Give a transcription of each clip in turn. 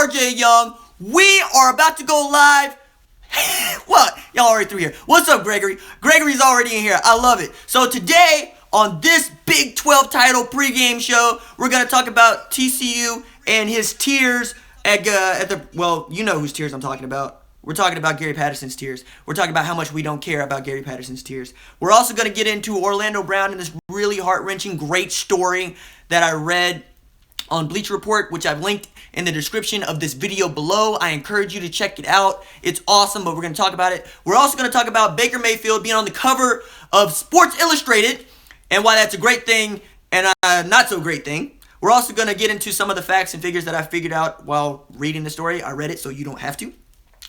RJ Young. We are about to go live. What? Y'all already through here. What's up, Gregory? Gregory's already in here. I love it. So today, on this Big 12 title pregame show, we're going to talk about TCU and his tears at the, well, you know whose tears I'm talking about. We're talking about Gary Patterson's tears. We're talking about how much we don't care about Gary Patterson's tears. We're also going to get into Orlando Brown and this really heart-wrenching, great story that I read on Bleacher Report, which I've linked in the description of this video below. I encourage you to check it out. It's awesome, but we're going to talk about it. We're also going to talk about Baker Mayfield being on the cover of Sports Illustrated and why that's a great thing and a not so great thing. We're also going to get into some of the facts and figures that I figured out while reading the story. I read it so you don't have to,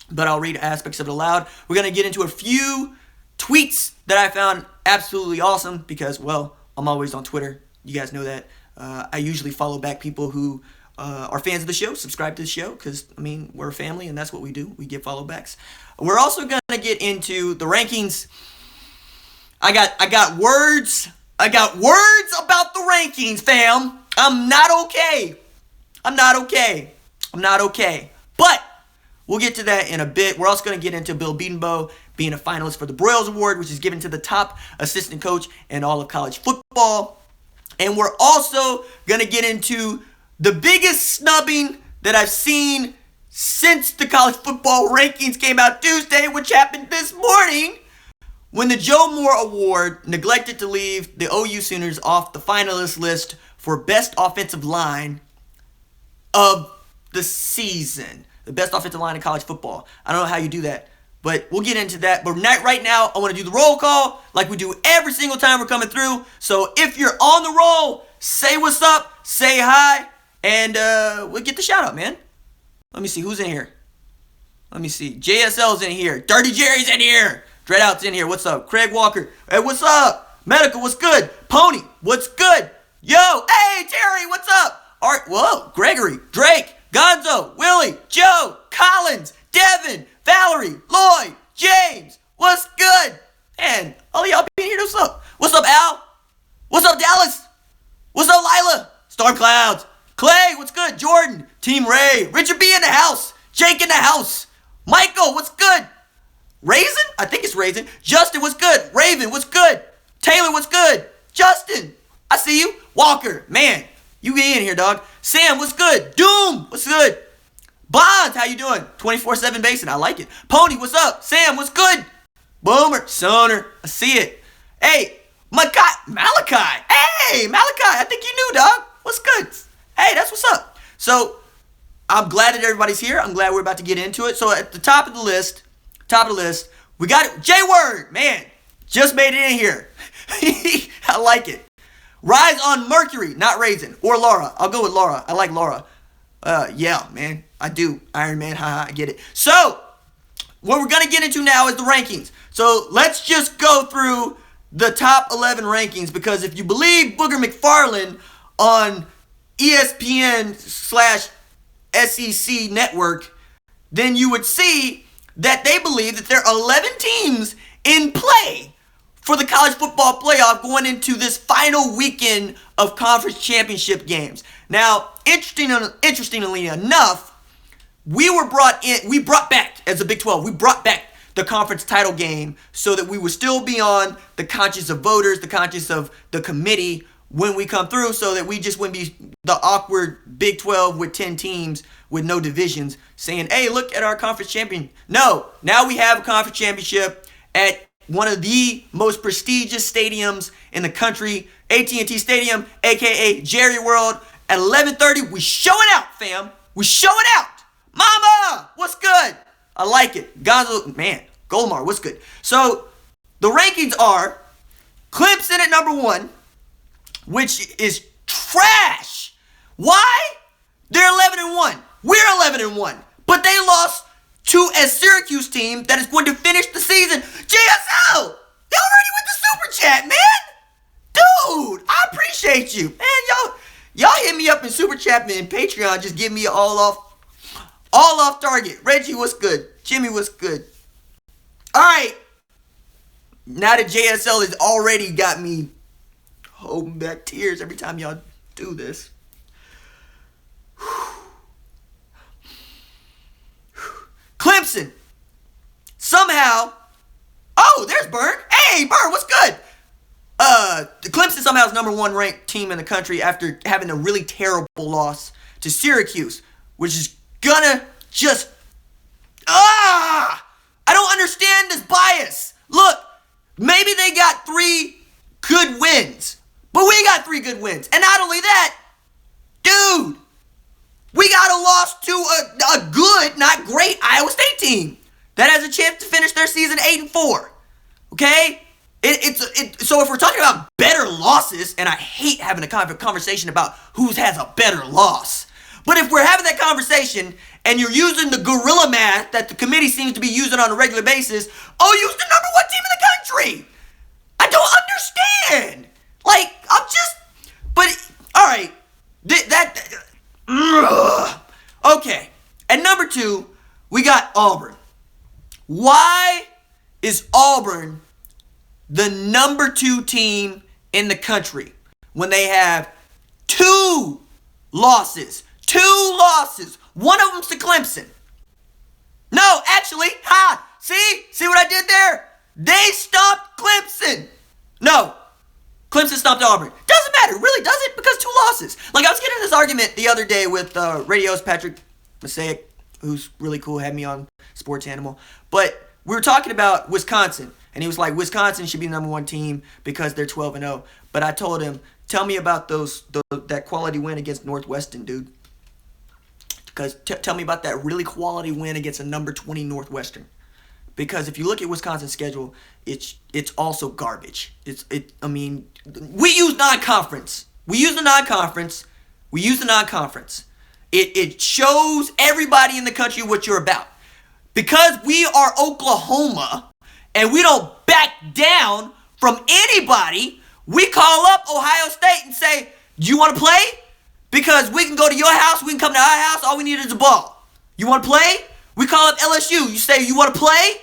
but I'll read aspects of it aloud. We're going to get into a few tweets that I found absolutely awesome because, well, I'm always on Twitter. You guys know that. I usually follow back people who are fans of the show, subscribe to the show, because, I mean, we're a family, and that's what we do. We give follow backs. We're also going to get into the rankings. I got words about the rankings, fam. I'm not okay. But we'll get to that in a bit. We're also going to get into Bill Bedenbaugh being a finalist for the Broyles Award, which is given to the top assistant coach in all of college football. And we're also going to get into the biggest snubbing that I've seen since the college football rankings came out Tuesday, which happened this morning, when the Joe Moore Award neglected to leave the OU Sooners off the finalist list for best offensive line of the season. The best offensive line in college football. I don't know how you do that, but we'll get into that. But right now, I want to do the roll call like we do every single time we're coming through. So if you're on the roll, say what's up, say hi, and we'll get the shout out, man. Let me see who's in here. Let me see. JSL's in here. Dirty Jerry's in here. Dreadout's in here. What's up? Craig Walker. Hey, what's up? Medical, what's good? Pony, what's good? Yo, hey, Terry, what's up? All right, whoa, Gregory, Drake, Gonzo, Willie, Joe, Collins, Devin, Valerie, Lloyd, James, what's good? Man, all y'all being here, what's up? What's up, Al? What's up, Dallas? What's up, Lila? Storm Clouds. Clay, what's good? Jordan, Team Ray, Richard B in the house, Jake in the house, Michael, what's good? Raisin? I think it's Raisin. Justin, what's good? Raven, what's good? Taylor, what's good? Justin, I see you. Walker, man, you get in here, dog. Sam, what's good? Doom, what's good? Bonds, how you doing? 24/7 Basin, I like it. Pony, what's up? Sam, what's good? Boomer, Soner, I see it. Hey, Malachi. Hey, Malachi, I think you knew, dog. What's good? Hey, that's what's up. So, I'm glad that everybody's here. I'm glad we're about to get into it. So, at the top of the list, we got it. J-Word, man, just made it in here. I like it. Rise on Mercury, not Raisin, or Laura. I'll go with Laura. I like Laura. Yeah, man, I do. Iron Man, haha, I get it. So, what we're going to get into now is the rankings. So, let's just go through the top 11 rankings, because if you believe Booger McFarland on ESPN/SEC network, then you would see that they believe that there are 11 teams in play for the college football playoff going into this final weekend of conference championship games. Now, interestingly enough, we brought back, as a Big 12, we brought back the conference title game so that we would still be on the conscience of voters, the conscience of the committee when we come through, so that we just wouldn't be the awkward Big 12 with 10 teams with no divisions saying, hey, look at our conference champion. No, now we have a conference championship at one of the most prestigious stadiums in the country, AT&T Stadium, a.k.a. Jerry World. At 11:30, we show it out, fam. We show it out. Mama, what's good? I like it. Gonzo, man, Goldmar, what's good? So, the rankings are Clemson at number 1, which is trash. Why? They're 11-1. We're 11-1. But they lost to a Syracuse team that is going to finish the season. JSL, you already with the super chat, man. Dude, I appreciate you. Man, y'all hit me up in super chat and Patreon. Just give me all off target. Reggie, what's good? Jimmy, what's good? All right. Now that JSL has already got me holding back tears every time y'all do this. Clemson somehow, oh, there's Burn. Hey, Burn, what's good? Clemson somehow is number 1 ranked team in the country after having a really terrible loss to Syracuse, which is gonna just, I don't understand this bias. Look, maybe they got 3 good wins, but we got 3 good wins. And not only that, dude, we got a loss to a good, not great Iowa State team that has a chance to finish their season 8-4. Okay? So if we're talking about better losses, and I hate having a conversation about who has a better loss, but if we're having that conversation and you're using the gorilla math that the committee seems to be using on a regular basis, OU's the number 1 team in the country. I don't understand. Like, I'm just, but, all right, okay. At number 2, we got Auburn. Why is Auburn the number 2 team in the country when they have 2 losses? 2 losses. One of them's to Clemson. No, actually, see what I did there? They stopped Clemson. No, Clemson stopped Auburn. Doesn't matter, really doesn't, because 2 losses. Like, I was getting this argument the other day with Radio's Patrick Masaic, who's really cool, had me on Sports Animal. But we were talking about Wisconsin, and he was like, Wisconsin should be the number 1 team because they're 12-0. But I told him, tell me about that quality win against Northwestern, dude. Because tell me about that really quality win against a number 20 Northwestern. Because if you look at Wisconsin's schedule, it's also garbage. I mean, we use non-conference. It shows everybody in the country what you're about. Because we are Oklahoma and we don't back down from anybody, we call up Ohio State and say, do you want to play? Because we can go to your house, we can come to our house, all we need is a ball. You want to play? We call up LSU. You say, you want to play?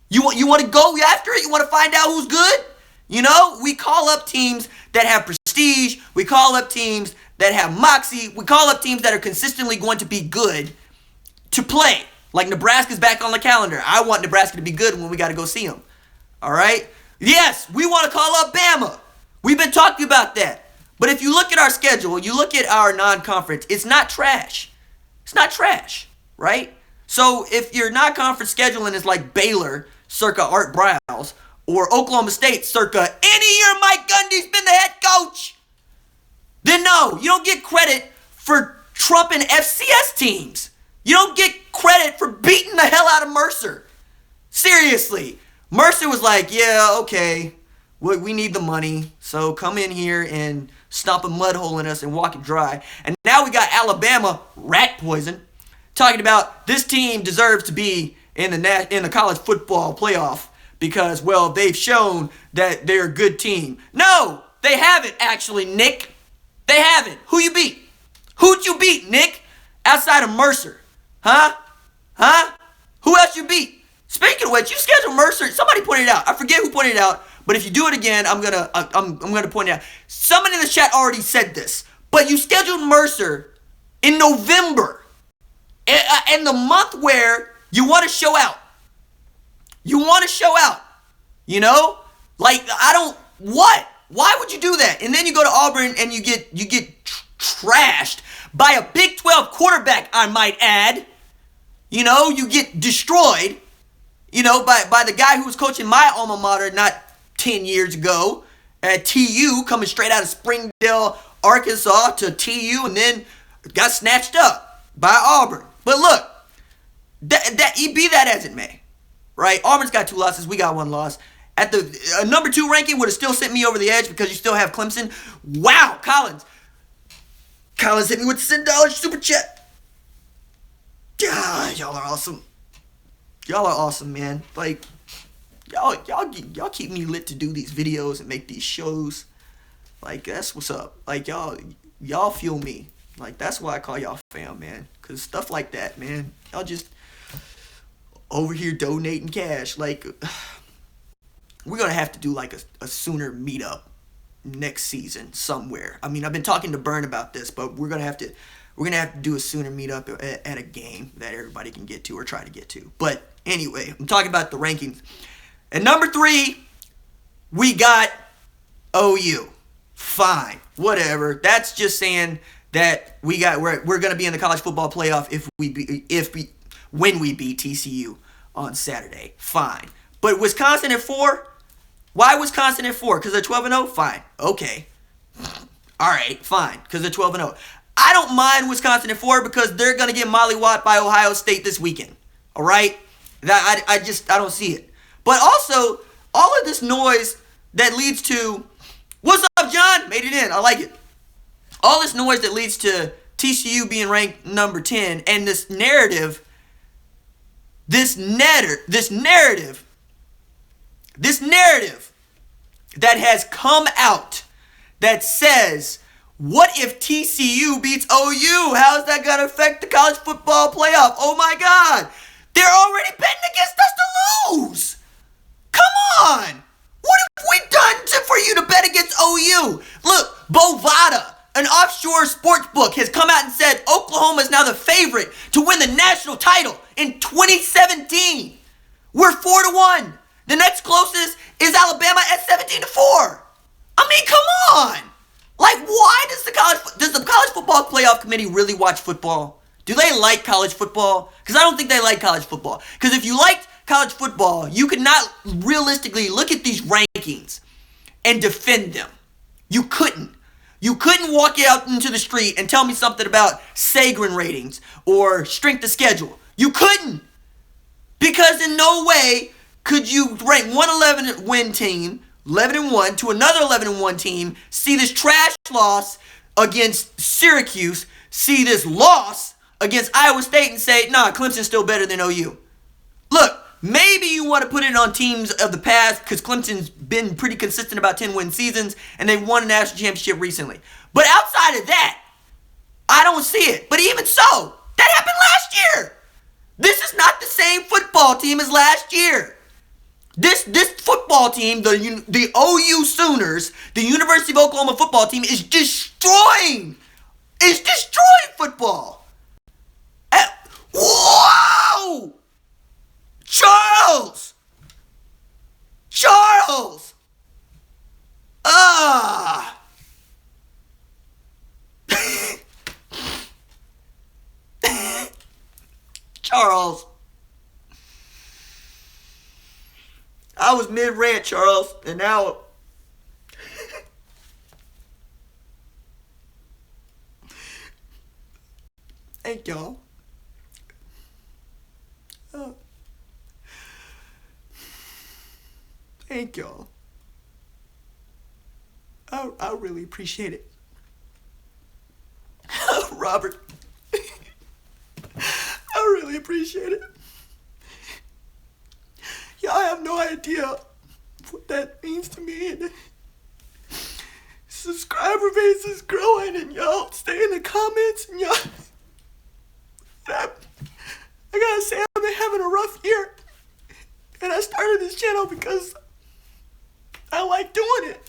You want to go after it? You want to find out who's good? You know, we call up teams that have prestige. We call up teams that have moxie. We call up teams that are consistently going to be good to play. Like Nebraska's back on the calendar. I want Nebraska to be good when we got to go see them. All right? Yes, we want to call up Bama. We've been talking about that. But if you look at our schedule, you look at our non-conference, it's not trash. It's not trash, right? So if your non-conference scheduling is like Baylor, circa Art Briles, or Oklahoma State, circa any year Mike Gundy's been the head coach, then no, you don't get credit for trumping FCS teams. You don't get credit for beating the hell out of Mercer. Seriously. Mercer was like, yeah, okay, we need the money, so come in here and stomp a mud hole in us and walk it dry. And now we got Alabama, rat poison, talking about this team deserves to be in the college football playoff because, well, they've shown that they're a good team. No, they haven't actually, Nick. They haven't. Who you beat? Who'd you beat, Nick? Outside of Mercer. Huh? Who else you beat? Speaking of which, you scheduled Mercer. Somebody pointed it out. I forget who pointed it out, but if you do it again, I'm gonna point it out. Somebody in the chat already said this, but you scheduled Mercer in November, in the month where you want to show out. You want to show out. You know, like what? Why would you do that? And then you go to Auburn and you get trashed by a Big 12 quarterback, I might add. You know, you get destroyed, you know, by the guy who was coaching my alma mater not 10 years ago at TU, coming straight out of Springdale, Arkansas to TU, and then got snatched up by Auburn. But look, that be that as it may, right? Auburn's got 2 losses. We got 1 loss. At the number 2 ranking would have still sent me over the edge because you still have Clemson. Wow, Collins hit me with the $10 super chat. God, y'all are awesome. Y'all are awesome, man. Like, y'all keep me lit to do these videos and make these shows. Like, that's what's up. Like, y'all feel me. Like, that's why I call y'all fam, man. Because stuff like that, man. Y'all just over here donating cash. Like, we're going to have to do, like, a Sooner meetup next season somewhere. I mean, I've been talking to Burn about this, but we're going to have we're going to have to do a sooner meetup at a game that everybody can get to or try to get to. But anyway, I'm talking about the rankings. At number 3, we got OU. Fine, whatever. That's just saying that we're going to be in the college football playoff when we beat TCU on Saturday. Fine. But Wisconsin at 4? Why Wisconsin at 4? Because they're 12-0? Fine. Okay. All right, fine. Because they're 12-0. I don't mind Wisconsin at 4 because they're going to get mollywhopped by Ohio State this weekend. All right? I don't see it. But also, all of this noise that leads to, what's up, John? Made it in. I like it. All this noise that leads to TCU being ranked number 10 and this narrative that has come out that says, what if TCU beats OU? How's that going to affect the college football playoff? Oh my God. They're already betting against us to lose. Come on. What have we done for you to bet against OU? Look, Bovada, an offshore sports book, has come out and said Oklahoma is now the favorite to win the national title in 2017. We're 4-1. The next closest is Alabama at 17-4. I mean, come on. Like, why does the college football playoff committee really watch football? Do they like college football? Because I don't think they like college football. Because if you liked college football, you could not realistically look at these rankings and defend them. You couldn't. You couldn't walk out into the street and tell me something about Sagarin ratings or strength of schedule. You couldn't. Because in no way could you rank one 11-win team, 11-1, to another 11-1 team, see this trash loss against Syracuse, see this loss against Iowa State and say, nah, Clemson's still better than OU. Look, maybe you want to put it on teams of the past because Clemson's been pretty consistent about 10-win seasons and they've won a national championship recently. But outside of that, I don't see it. But even so, that happened last year. This is not the same football team as last year. This football team, the OU Sooners, the University of Oklahoma football team, is destroying football. Whoa! Charles! Charles. I was mid-rant, Charles, and now... Thank y'all. Thank y'all. I really appreciate it. Robert. I really appreciate it. Y'all have no idea what that means to me. And subscriber base is growing and y'all stay in the comments and y'all... I gotta say, I've been having a rough year. And I started this channel because I like doing it.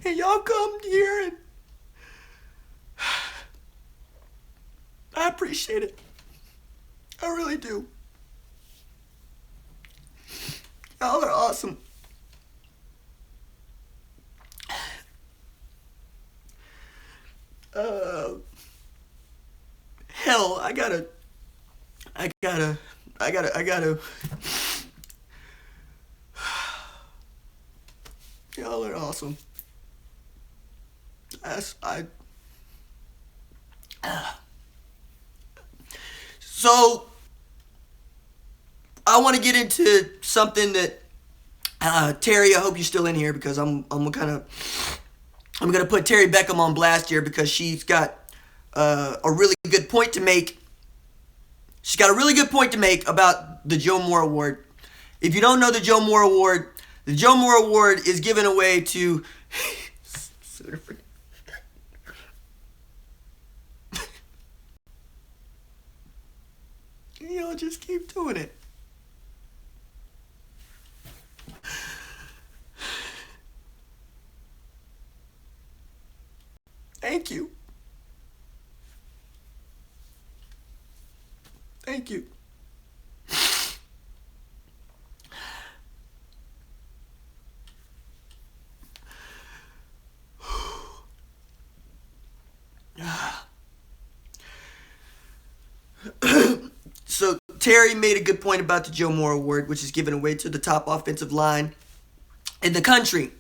And y'all come here and I appreciate it. I really do. Y'all are awesome. Hell, I gotta. Y'all are awesome. So, I want to get into something that Terry. I hope you're still in here because I'm gonna put Terry Beckham on blast here because she's got a really good point to make. She's got a really good point to make about the Joe Moore Award. If you don't know the Joe Moore Award is given away to... Y'all just keep doing it. Thank you. Thank you. So Terry made a good point about the Joe Moore Award, which is given away to the top offensive line in the country.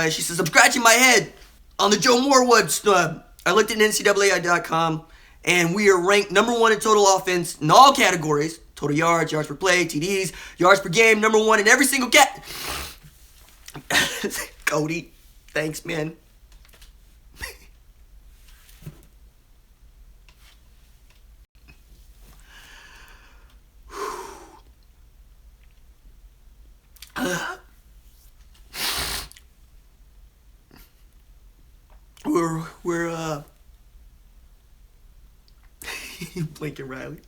She says, I'm scratching my head on the Joe Moore Award snub. I looked at NCAA.com, and we are ranked number 1 in total offense in all categories. Total yards, yards per play, TDs, yards per game, number 1 in every single cat. Cody, thanks, man. We're Blinken Riley.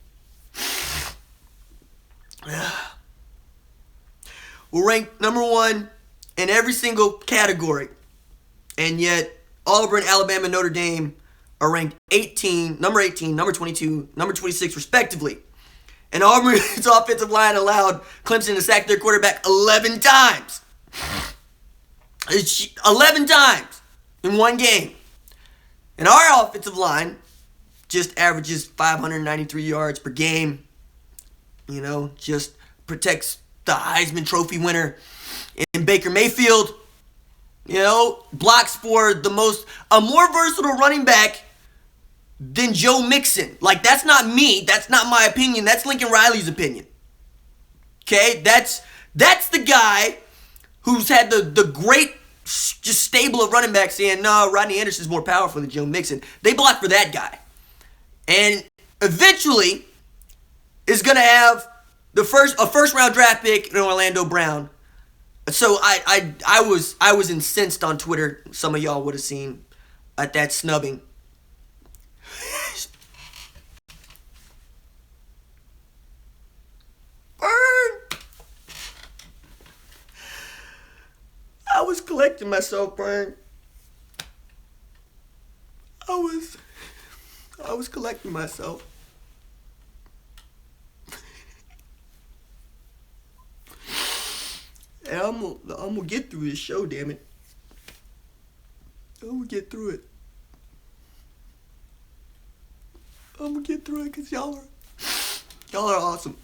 We're ranked number 1 in every single category, and yet Auburn, Alabama, Notre Dame are ranked number 18, number 22, number 26, respectively. And Auburn's offensive line allowed Clemson to sack their quarterback 11 times. 11 times in one game. And our offensive line just averages 593 yards per game. You know, just protects the Heisman Trophy winner in Baker Mayfield. You know, blocks for a more versatile running back than Joe Mixon. Like, that's not me. That's not my opinion. That's Lincoln Riley's opinion. Okay? That's the guy who's had the great just stable of running backs saying, no, Rodney Anderson's more powerful than Joe Mixon. They block for that guy. And eventually is going to have a first round draft pick in Orlando Brown. So I was incensed on Twitter. Some of y'all would have seen at that snubbing. I was collecting myself, Brian. I was collecting myself. And I'm gonna get through this show, damn it. I'm gonna get through it. I'm gonna get through it because y'all are awesome.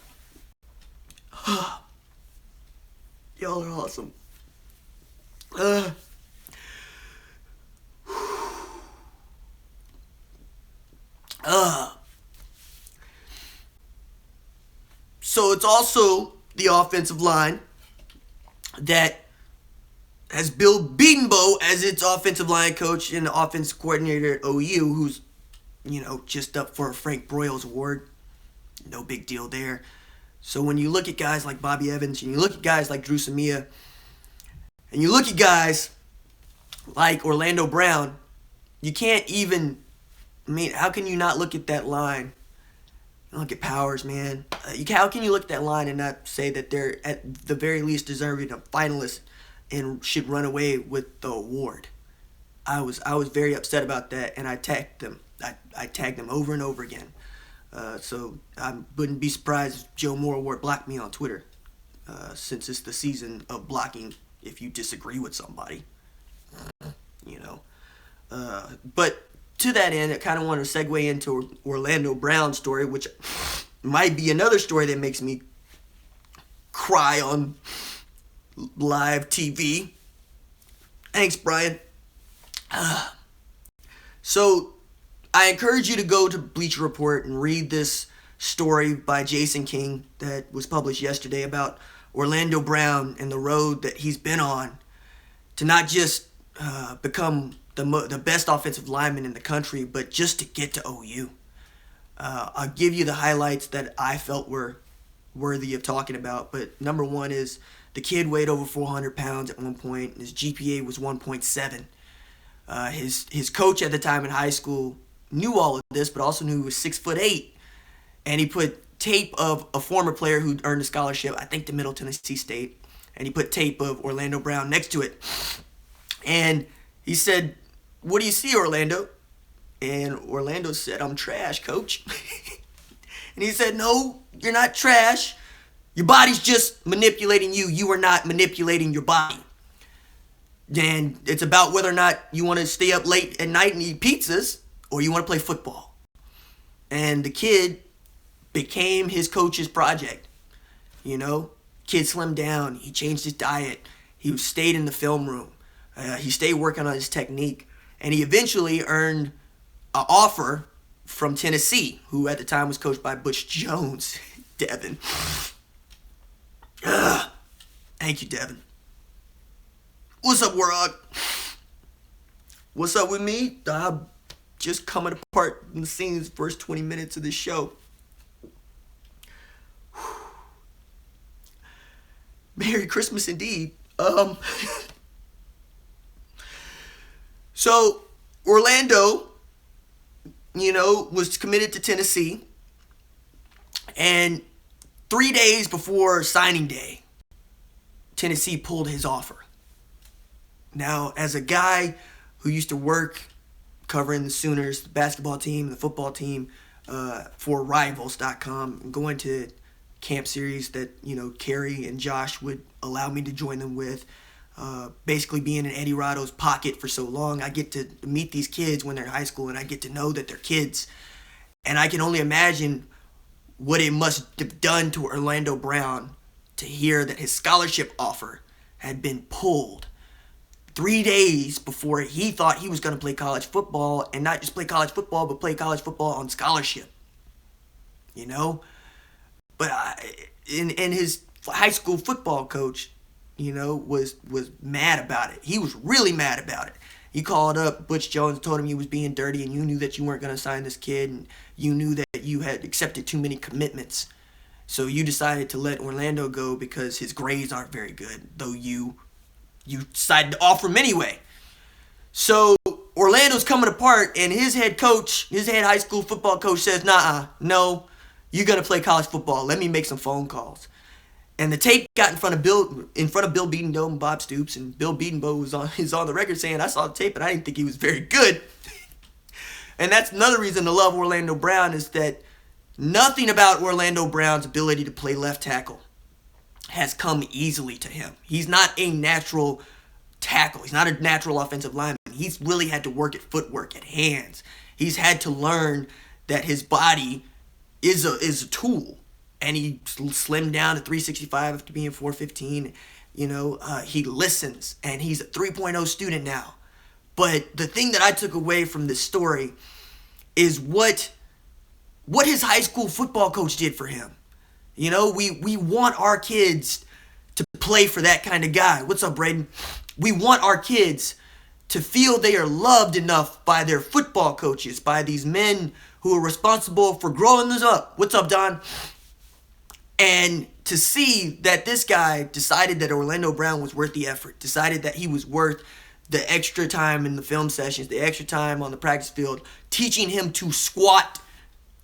Y'all are awesome. So it's also the offensive line that has Bill Bedenbaugh as its offensive line coach and the offensive coordinator at OU, who's, you know, just up for a Frank Broyles Award. No big deal there. So when you look at guys like Bobby Evans, and you look at guys like Drew Samia, and you look at guys like Orlando Brown, you can't even, how can you not look at that line? Look at Powers, man. How can you look at that line and not say that they're at the very least deserving of finalists and should run away with the award? I was very upset about that, and I tagged them. I tagged them over and over again. So I wouldn't be surprised if Joe Moore Award blocked me on Twitter, since it's the season of blocking if you disagree with somebody. You know. But to that end, I kind of want to segue into Orlando Brown's story, which might be another story that makes me cry on live TV. Thanks, Brian. So I encourage you to go to Bleacher Report and read this story by Jason King that was published yesterday about Orlando Brown and the road that he's been on to not just become the best offensive lineman in the country, but just to get to OU. I'll give you the highlights that I felt were worthy of talking about. But number one is the kid weighed over 400 pounds at one point, and his GPA was 1.7. His coach at the time in high school knew all of this, but also knew he was 6'8", and he put tape of a former player who earned a scholarship, I think to Middle Tennessee State, and he put tape of Orlando Brown next to it. And he said, "What do you see, Orlando?" And Orlando said, "I'm trash, coach." And he said, no, you're not trash. Your body's just manipulating you. You are not manipulating your body. And it's about whether or not you want to stay up late at night and eat pizzas or you want to play football. And the kid became his coach's project. You know, kid slimmed down. He changed his diet. He stayed in the film room. He stayed working on his technique. And he eventually earned an offer from Tennessee, who at the time was coached by Butch Jones. Devin. Thank you, Devin. What's up, Warog? What's up with me? I'm just coming apart in the scenes first 20 minutes of this show. Merry Christmas indeed. So Orlando, was committed to Tennessee, and 3 days before signing day, Tennessee pulled his offer. Now, as a guy who used to work covering the Sooners, the basketball team, the football team, for Rivals.com, and going to camp series that, Carrie and Josh would allow me to join them with, basically being in Eddie Rado's pocket for so long, I get to meet these kids when they're in high school, and I get to know that they're kids. And I can only imagine what it must have done to Orlando Brown to hear that his scholarship offer had been pulled 3 days before he thought he was going to play college football, and not just play college football, but play college football on scholarship. But and his high school football coach, was mad about it. He was really mad about it. He called up Butch Jones, told him he was being dirty, and you knew that you weren't going to sign this kid, and you knew that you had accepted too many commitments. So you decided to let Orlando go because his grades aren't very good, though you decided to offer him anyway. So Orlando's coming apart, and his head high school football coach says, no, you're going to play college football. Let me make some phone calls. And the tape got in front of Bill Bedenbaugh and Bob Stoops, and Bill Bedenbaugh is on the record saying, I saw the tape and I didn't think he was very good. And that's another reason to love Orlando Brown, is that nothing about Orlando Brown's ability to play left tackle has come easily to him. He's not a natural tackle. He's not a natural offensive lineman. He's really had to work at footwork, at hands. He's had to learn that his body is a tool. And he slimmed down to 365 after being 415. He listens, and he's a 3.0 student now. But the thing that I took away from this story is what his high school football coach did for him. We want our kids to play for that kind of guy. What's up, Braden? We want our kids to feel they are loved enough by their football coaches, by these men who are responsible for growing us up. What's up, Don? And to see that this guy decided that Orlando Brown was worth the effort, decided that he was worth the extra time in the film sessions, the extra time on the practice field, teaching him to squat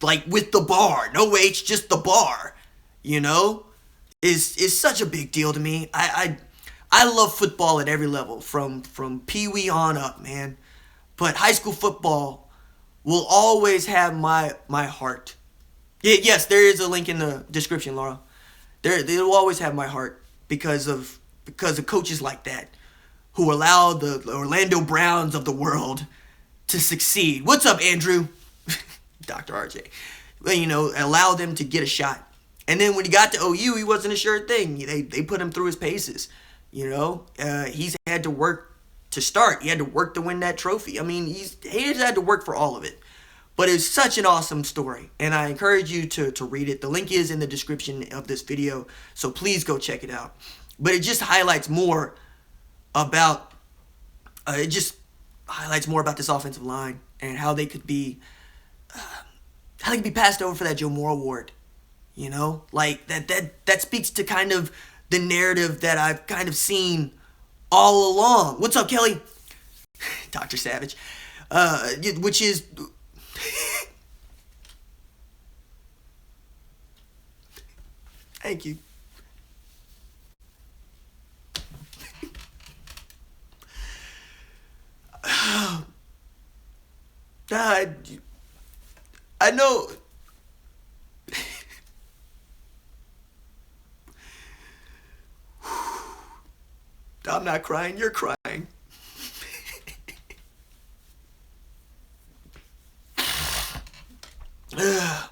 like with the bar, no weights, just the bar, is such a big deal to me. I love football at every level, from pee-wee on up, man. But high school football will always have my heart. Yes, there is a link in the description, Laura. They'll always have my heart because of coaches like that who allow the Orlando Browns of the world to succeed. What's up, Andrew? Dr. RJ. Allow them to get a shot. And then when he got to OU, he wasn't a sure thing. They put him through his paces. He's had to work to start. He had to work to win that trophy. I mean, he just had to work for all of it. But it's such an awesome story, and I encourage you to read it. The link is in the description of this video, so please go check it out. But it just highlights more about this offensive line and how they could be passed over for that Joe Moore Award. Like that speaks to kind of the narrative that I've kind of seen all along. What's up, Kelly? Dr. Savage, which is. Thank you. I know I'm not crying. You're crying. All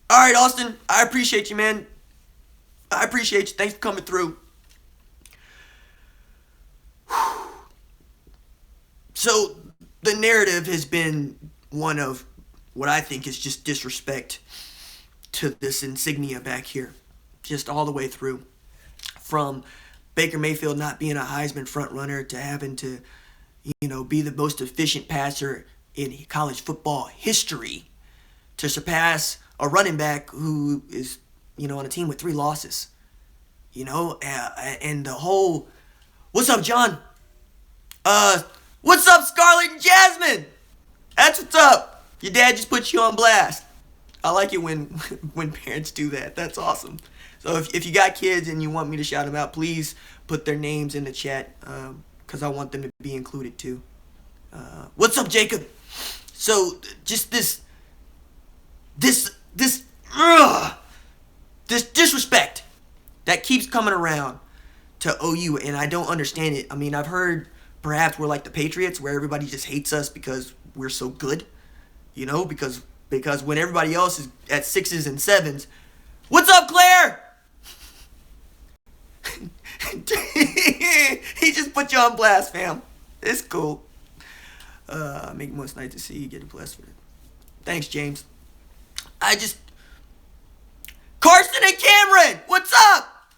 right, Austin. I appreciate you, man. I appreciate you. Thanks for coming through. So the narrative has been one of what I think is just disrespect to this insignia back here, just all the way through, from Baker Mayfield not being a Heisman frontrunner to having to, be the most efficient passer in college football history, to surpass a running back who is, on a team with 3 losses, and the whole, what's up, John? What's up, Scarlett and Jasmine? That's what's up. Your dad just put you on blast. I like it when parents do that. That's awesome. So if you got kids and you want me to shout them out, please put their names in the chat, because I want them to be included too. What's up, Jacob? So just this disrespect that keeps coming around to OU, and I don't understand it. I mean, I've heard perhaps we're like the Patriots, where everybody just hates us because we're so good, because when everybody else is at 6s and 7s, what's up, Claire? He just put you on blast, fam. It's cool. Make it most nice to see you get blessed for it. Thanks, James. Carson and Cameron, what's up?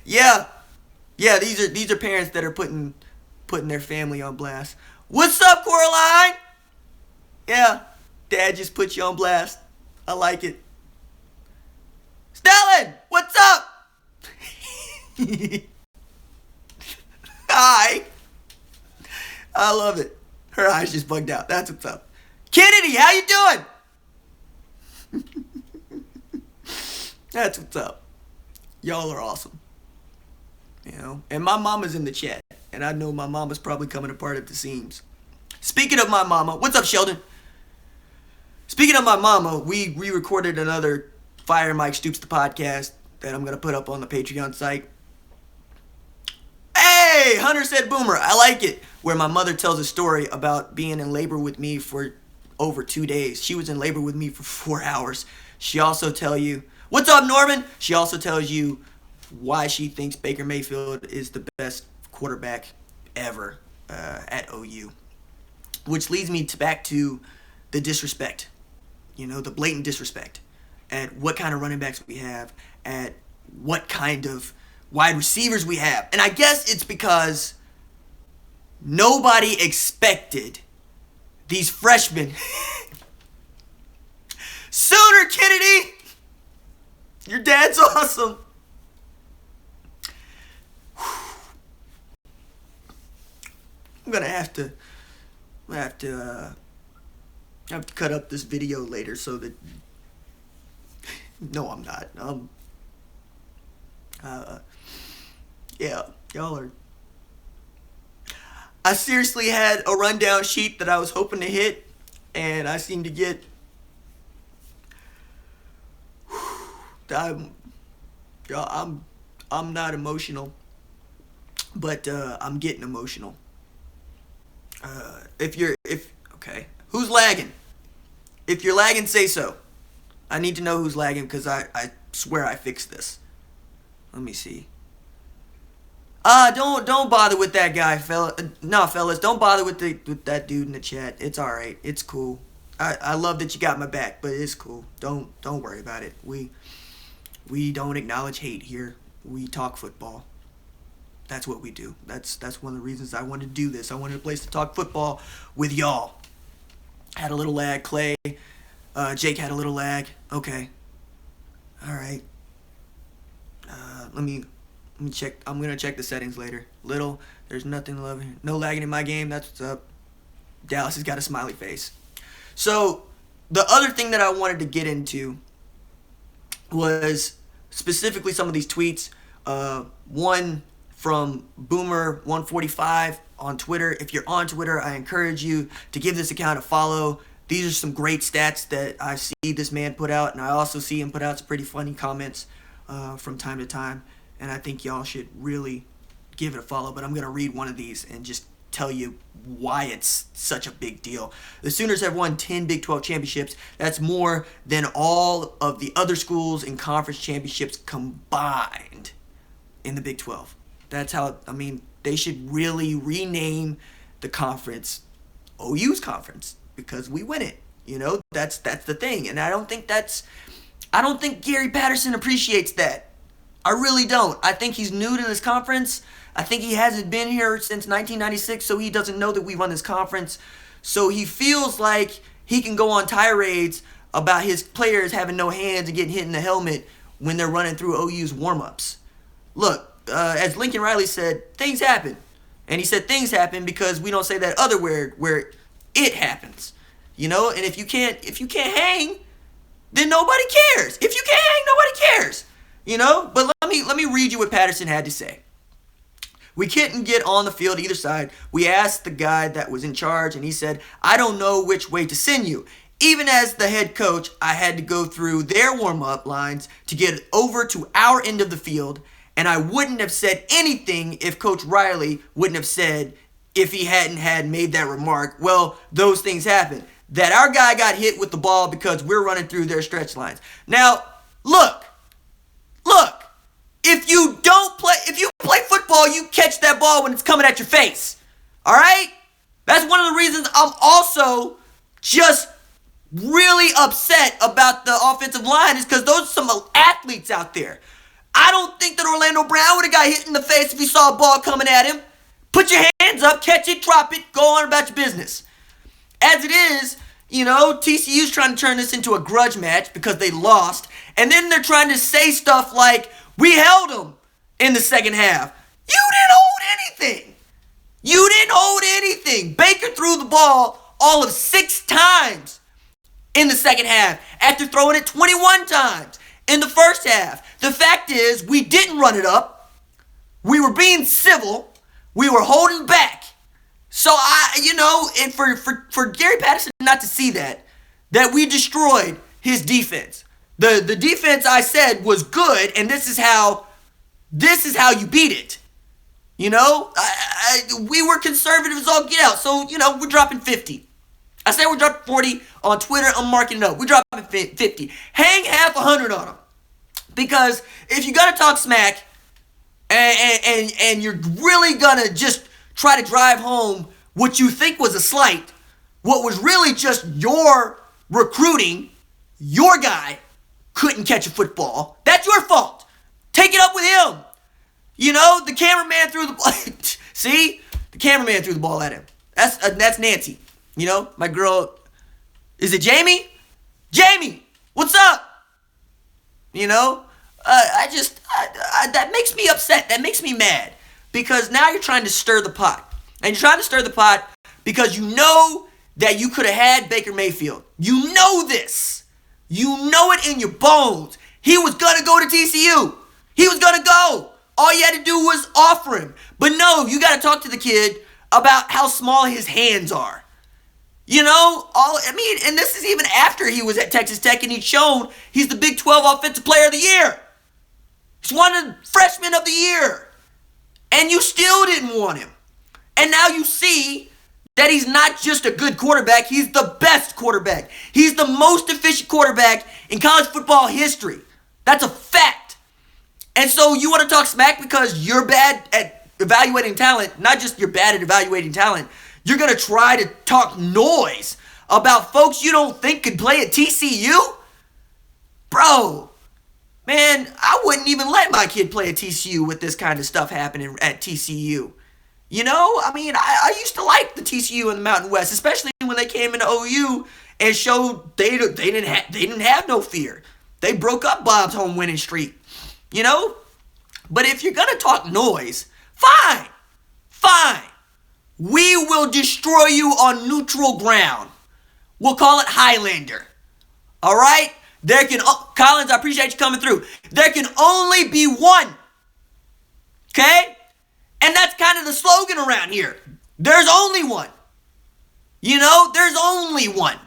Yeah, these are parents that are putting their family on blast. What's up, Coraline? Yeah, Dad just put you on blast. I like it. Stellan, what's up? Hi. I love it. Her eyes just bugged out. That's what's up. Kennedy, how you doing? That's what's up. Y'all are awesome. And my mama's in the chat, and I know my mama's probably coming apart at the seams. Speaking of my mama, what's up, Sheldon? Speaking of my mama, we re-recorded another Fire Mike Stoops the podcast that I'm going to put up on the Patreon site. Hey, Hunter said boomer. I like it. Where my mother tells a story about being in labor with me for over 2 days. She was in labor with me for 4 hours. She also tells you, what's up, Norman? She also tells you why she thinks Baker Mayfield is the best quarterback ever at OU. Which leads me back to the disrespect. The blatant disrespect at what kind of running backs we have, at what kind of wide receivers we have. And I guess it's because nobody expected these freshmen. Sooner, Kennedy! Your dad's awesome. I'm gonna have to cut up this video later so that. No, I'm not. Yeah, y'all are. I seriously had a rundown sheet that I was hoping to hit, and I seem to get. I'm not emotional, but I'm getting emotional. Okay, who's lagging? If you're lagging, say so. I need to know who's lagging, because I swear I fixed this. Let me see. Don't bother with that guy, fella. No, fellas, don't bother with that dude in the chat. It's all right. It's cool. I love that you got my back, but it's cool. Don't worry about it. We don't acknowledge hate here. We talk football. That's what we do. That's one of the reasons I wanted to do this. I wanted a place to talk football with y'all. Had a little lag. Clay, Jake had a little lag. Okay. All right. Let me check. I'm gonna check the settings later. There's nothing to love here. No lagging in my game. That's what's up. Dallas has got a smiley face. So the other thing that I wanted to get into was specifically some of these tweets. One from Boomer145 on Twitter. If you're on Twitter, I encourage you to give this account a follow. These are some great stats that I see this man put out, and I also see him put out some pretty funny comments. from time to time, and I think y'all should really give it a follow. But I'm going to read one of these and just tell you why it's such a big deal. The Sooners have won 10 Big 12 championships. That's more than all of the other schools in conference championships combined in the Big 12. That's how, they should really rename the conference OU's conference because we win it. That's the thing. And I don't think Gary Patterson appreciates that. I really don't. I think he's new to this conference. I think he hasn't been here since 1996, so he doesn't know that we run this conference. So he feels like he can go on tirades about his players having no hands and getting hit in the helmet when they're running through OU's warmups. Look, as Lincoln Riley said, things happen. And he said things happen because we don't say that other word where it happens. And if you can't hang, then nobody cares. If you can't hang, nobody cares. But let me read you what Patterson had to say. We couldn't get on the field either side. We asked the guy that was in charge, and he said, I don't know which way to send you. Even as the head coach, I had to go through their warm-up lines to get over to our end of the field, and I wouldn't have said anything if Coach Riley wouldn't have said if he hadn't had made that remark. Well, those things happen. That our guy got hit with the ball because we're running through their stretch lines. Now, look. If you play football, you catch that ball when it's coming at your face. All right? That's one of the reasons I'm also just really upset about the offensive line is because those are some athletes out there. I don't think that Orlando Brown would have got hit in the face if he saw a ball coming at him. Put your hands up, catch it, drop it, go on about your business. As it is, TCU's trying to turn this into a grudge match because they lost. And then they're trying to say stuff like, we held them in the second half. You didn't hold anything. Baker threw the ball all of 6 times in the second half after throwing it 21 times in the first half. The fact is, we didn't run it up. We were being civil. We were holding back. So and for Gary Patterson not to see that we destroyed his defense. The defense I said was good, and this is how you beat it. We were conservative as all get out. So, we're dropping 50. I say we're dropping 40 on Twitter. I'm marking it up. We're dropping 50. Hang half 100 on them. Because if you're going to talk smack and you're really going to just try to drive home what you think was a slight, what was really just your recruiting, your guy couldn't catch a football. That's your fault. Take it up with him. The cameraman threw the ball. See? The cameraman threw the ball at him. That's Nancy. My girl. Is it Jamie? Jamie, what's up? That makes me upset. That makes me mad. Because now you're trying to stir the pot. And you're trying to stir the pot because you know that you could have had Baker Mayfield. You know this. You know it in your bones. He was going to go to TCU. He was going to go. All you had to do was offer him. But no, you got to talk to the kid about how small his hands are. And this is even after he was at Texas Tech and he'd shown he's the Big 12 Offensive Player of the Year. He's one of the Freshmen of the Year. And you still didn't want him. And now you see that he's not just a good quarterback, he's the best quarterback. He's the most efficient quarterback in college football history. That's a fact. And so you want to talk smack because you're bad at evaluating talent, not just you're bad at evaluating talent, you're going to try to talk noise about folks you don't think could play at TCU? Bro, man, I wouldn't even let my kid play at TCU with this kind of stuff happening at TCU. I used to like the TCU in the Mountain West, especially when they came into OU and showed they didn't have no fear. They broke up Bob's home winning streak, But if you're gonna talk noise, fine. We will destroy you on neutral ground. We'll call it Highlander. All right? Collins, I appreciate you coming through. There can only be one. Okay? And that's kind of the slogan around here. There's only one. There's only one.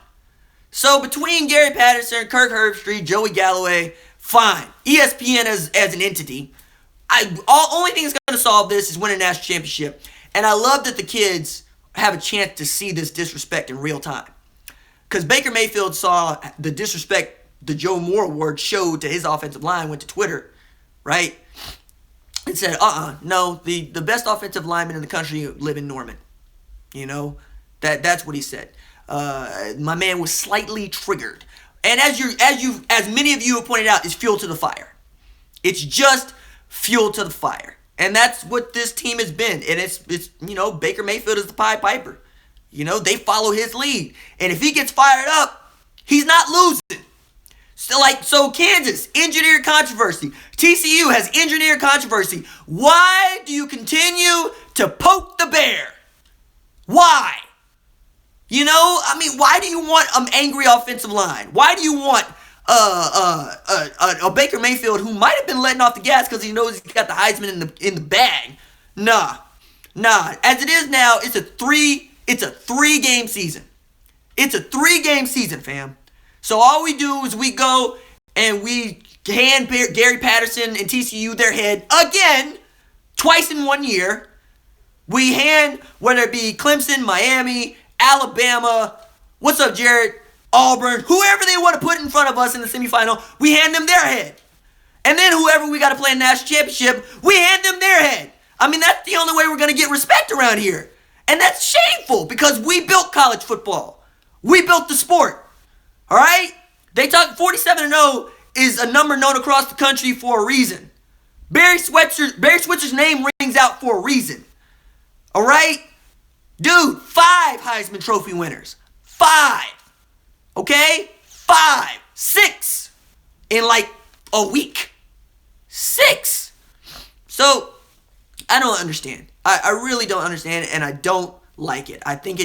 So between Gary Patterson, Kirk Herbstreit, Joey Galloway, Fine. ESPN as an entity. Only thing that's going to solve this is winning a national championship. And I love that the kids have a chance to see this disrespect in real time. Because Baker Mayfield saw the disrespect the Joe Moore Award showed to his offensive line, went to Twitter, right? And said, no, the best offensive linemen in the country live in Norman. You know, that's what he said. My man was slightly triggered. And as many of you have pointed out, it's fuel to the fire. It's just fuel to the fire. And that's what this team has been. And it's Baker Mayfield is the Pied Piper. They follow his lead. And if he gets fired up, he's not losing. So Kansas, engineer controversy. TCU has engineer controversy. Why do you continue to poke the bear? Why? Why do you want an angry offensive line? Why do you want a Baker Mayfield who might have been letting off the gas because he knows he's got the Heisman in the bag? Nah. As it is now, it's a 3-game season. It's a 3-game season, fam. So all we do is we go and we hand Gary Patterson and TCU their head again, twice in 1 year. We hand, whether it be Clemson, Miami, Alabama, what's up, Jared? Auburn, whoever they want to put in front of us in the semifinal, we hand them their head. And then whoever we got to play in the national championship, we hand them their head. That's the only way we're going to get respect around here. And that's shameful because we built college football. We built the sport. All right? They talk 47-0 is a number known across the country for a reason. Barry Switzer's name rings out for a reason. All right? Dude, 5 Heisman Trophy winners. 5. Okay? 5. 6. In like a week. 6. So, I don't understand. I really don't understand, and I don't like it. I think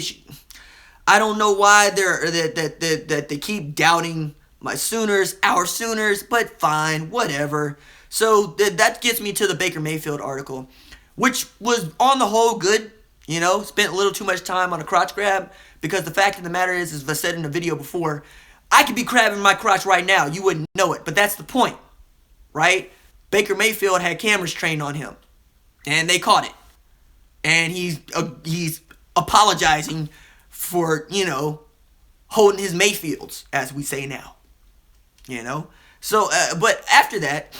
I don't know why they keep doubting my Sooners, our Sooners, but fine, whatever. So that gets me to the Baker Mayfield article, which was on the whole good. Spent a little too much time on a crotch grab because the fact of the matter is, as I said in the video before, I could be grabbing my crotch right now. You wouldn't know it, but that's the point, right? Baker Mayfield had cameras trained on him, and they caught it. And he's apologizing for, holding his Mayfields, as we say now. So, but after that,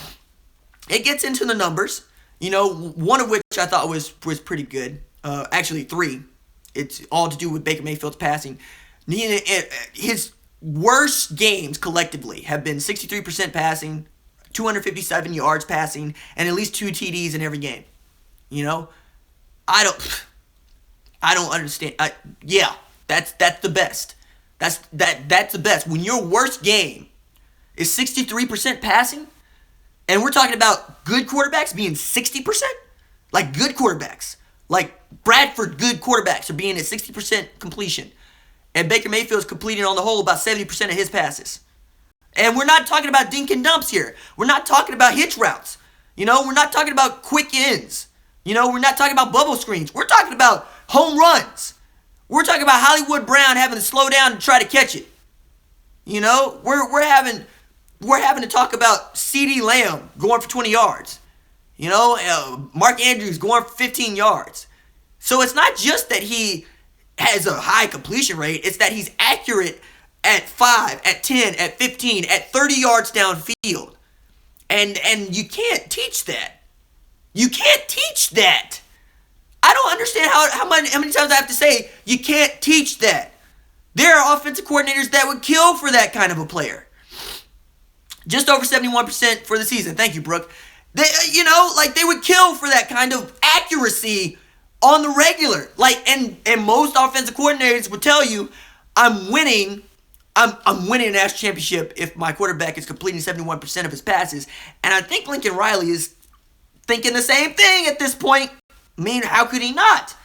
it gets into the numbers. One of which I thought was pretty good. Actually, 3. It's all to do with Baker Mayfield's passing. His worst games collectively have been 63% passing, 257 yards passing, and at least 2 TDs in every game. I don't understand. That's the best. That's the best. When your worst game is 63% passing, and we're talking about good quarterbacks being 60%, like good quarterbacks, like Bradford good quarterbacks are being at 60% completion, and Baker Mayfield's completing on the whole about 70% of his passes. And we're not talking about dink and dumps here. We're not talking about hitch routes. We're not talking about quick ends. We're not talking about bubble screens. We're talking about home runs. We're talking about Hollywood Brown having to slow down to try to catch it. We're having to talk about CeeDee Lamb going for 20 yards. Mark Andrews going for 15 yards. So it's not just that he has a high completion rate. It's that he's accurate at 5, at 10, at 15, at 30 yards downfield. And you can't teach that. You can't teach that. I don't understand how many times I have to say you can't teach that. There are offensive coordinators that would kill for that kind of a player. Just over 71% for the season. Thank you, Brooke. They would kill for that kind of accuracy on the regular. And most offensive coordinators would tell you, I'm winning a national championship if my quarterback is completing 71% of his passes. And I think Lincoln Riley is thinking the same thing at this point. How could he not?